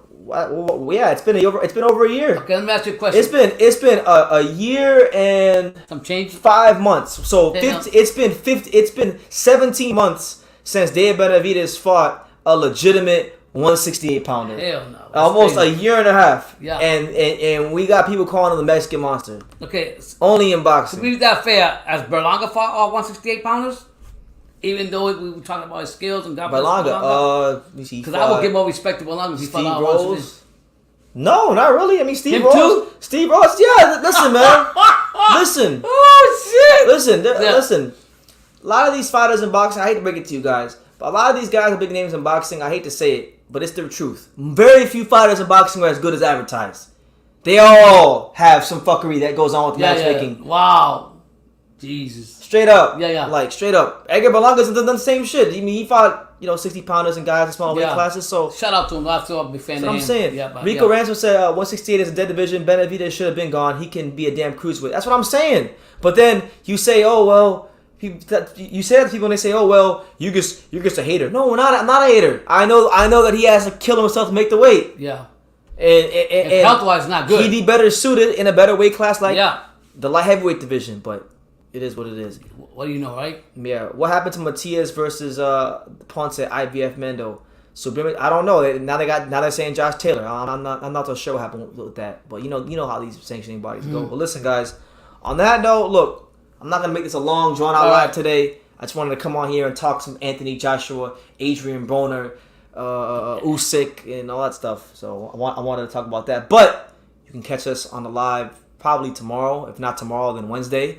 It's been over a year. Okay, let me ask you a question. It's been a year and some change. 5 months. So it's been 17 months since Dave Benavidez fought a legitimate 168-pounder. Hell no. Almost crazy. A year and a half. Yeah. And we got people calling him the Mexican monster. Okay. Only in boxing. To be that fair, has Berlanga fought all 168-pounders? Even though we were talking about his skills and Berlanga, because I would give more respect to Berlanga if he fought all Rose. No, not really. I mean, Steve Rose. Too? Steve Rose. Yeah, listen, man. Listen. Oh shit. Listen. A lot of these fighters in boxing, I hate to break it to you guys, but a lot of these guys are big names in boxing. I hate to say it, but it's the truth. Very few fighters in boxing are as good as advertised. They all have some fuckery that goes on with matchmaking. Yeah. Wow. Jesus. Straight up. Yeah. Like, straight up. Edgar Berlanga's done the same shit. I mean, he fought, 60-pounders and guys in small weight classes, so... Shout out to him. I'm a big fan of him. I'm saying. Rico Ransom said 168 is a dead division. Benavidez should have been gone. He can be a damn cruiserweight. That's what I'm saying. But then you say, oh, well... You say that to people and they say, oh, well, you're just a hater. No, I'm not a hater. I know that he has to kill himself to make the weight. Yeah. And health-wise, not good. He'd be better suited in a better weight class like the light heavyweight division, but... It is what it is. What do you know, right? Yeah. What happened to Matias versus Ponce at IBF Mendo? So I don't know. Now they're saying Josh Taylor. I'm not so sure what happened with that. But you know how these sanctioning bodies go. But listen, guys. On that note, look, I'm not gonna make this a long drawn out live today. I just wanted to come on here and talk some Anthony Joshua, Adrien Broner, Usyk, and all that stuff. So I wanted to talk about that. But you can catch us on the live probably tomorrow. If not tomorrow, then Wednesday.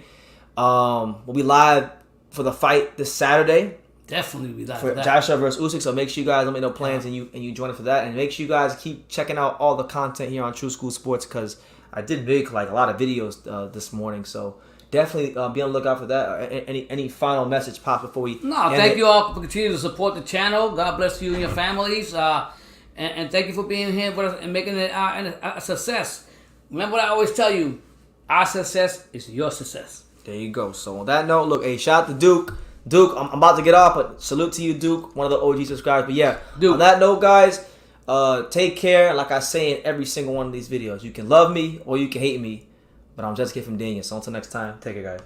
We'll be live for the fight this Saturday. Definitely be live for Joshua versus Usyk. So make sure you guys let me know plans and you join us for that. And make sure you guys keep checking out all the content here on True School Sports because I did make a lot of videos this morning. So definitely be on the lookout for that. Any final message pop before we? No, thank you all for continuing to support the channel. God bless you and your families. And thank you for being here with us and making it a success. Remember what I always tell you: our success is your success. There you go. So on that note, look, hey, shout out to Duke. Duke, I'm about to get off, but salute to you, Duke, one of the OG subscribers. But yeah, Duke. On that note, guys, take care. Like I say in every single one of these videos, you can love me or you can hate me, but I'm just Kid from Daniel. So until next time, take care, guys.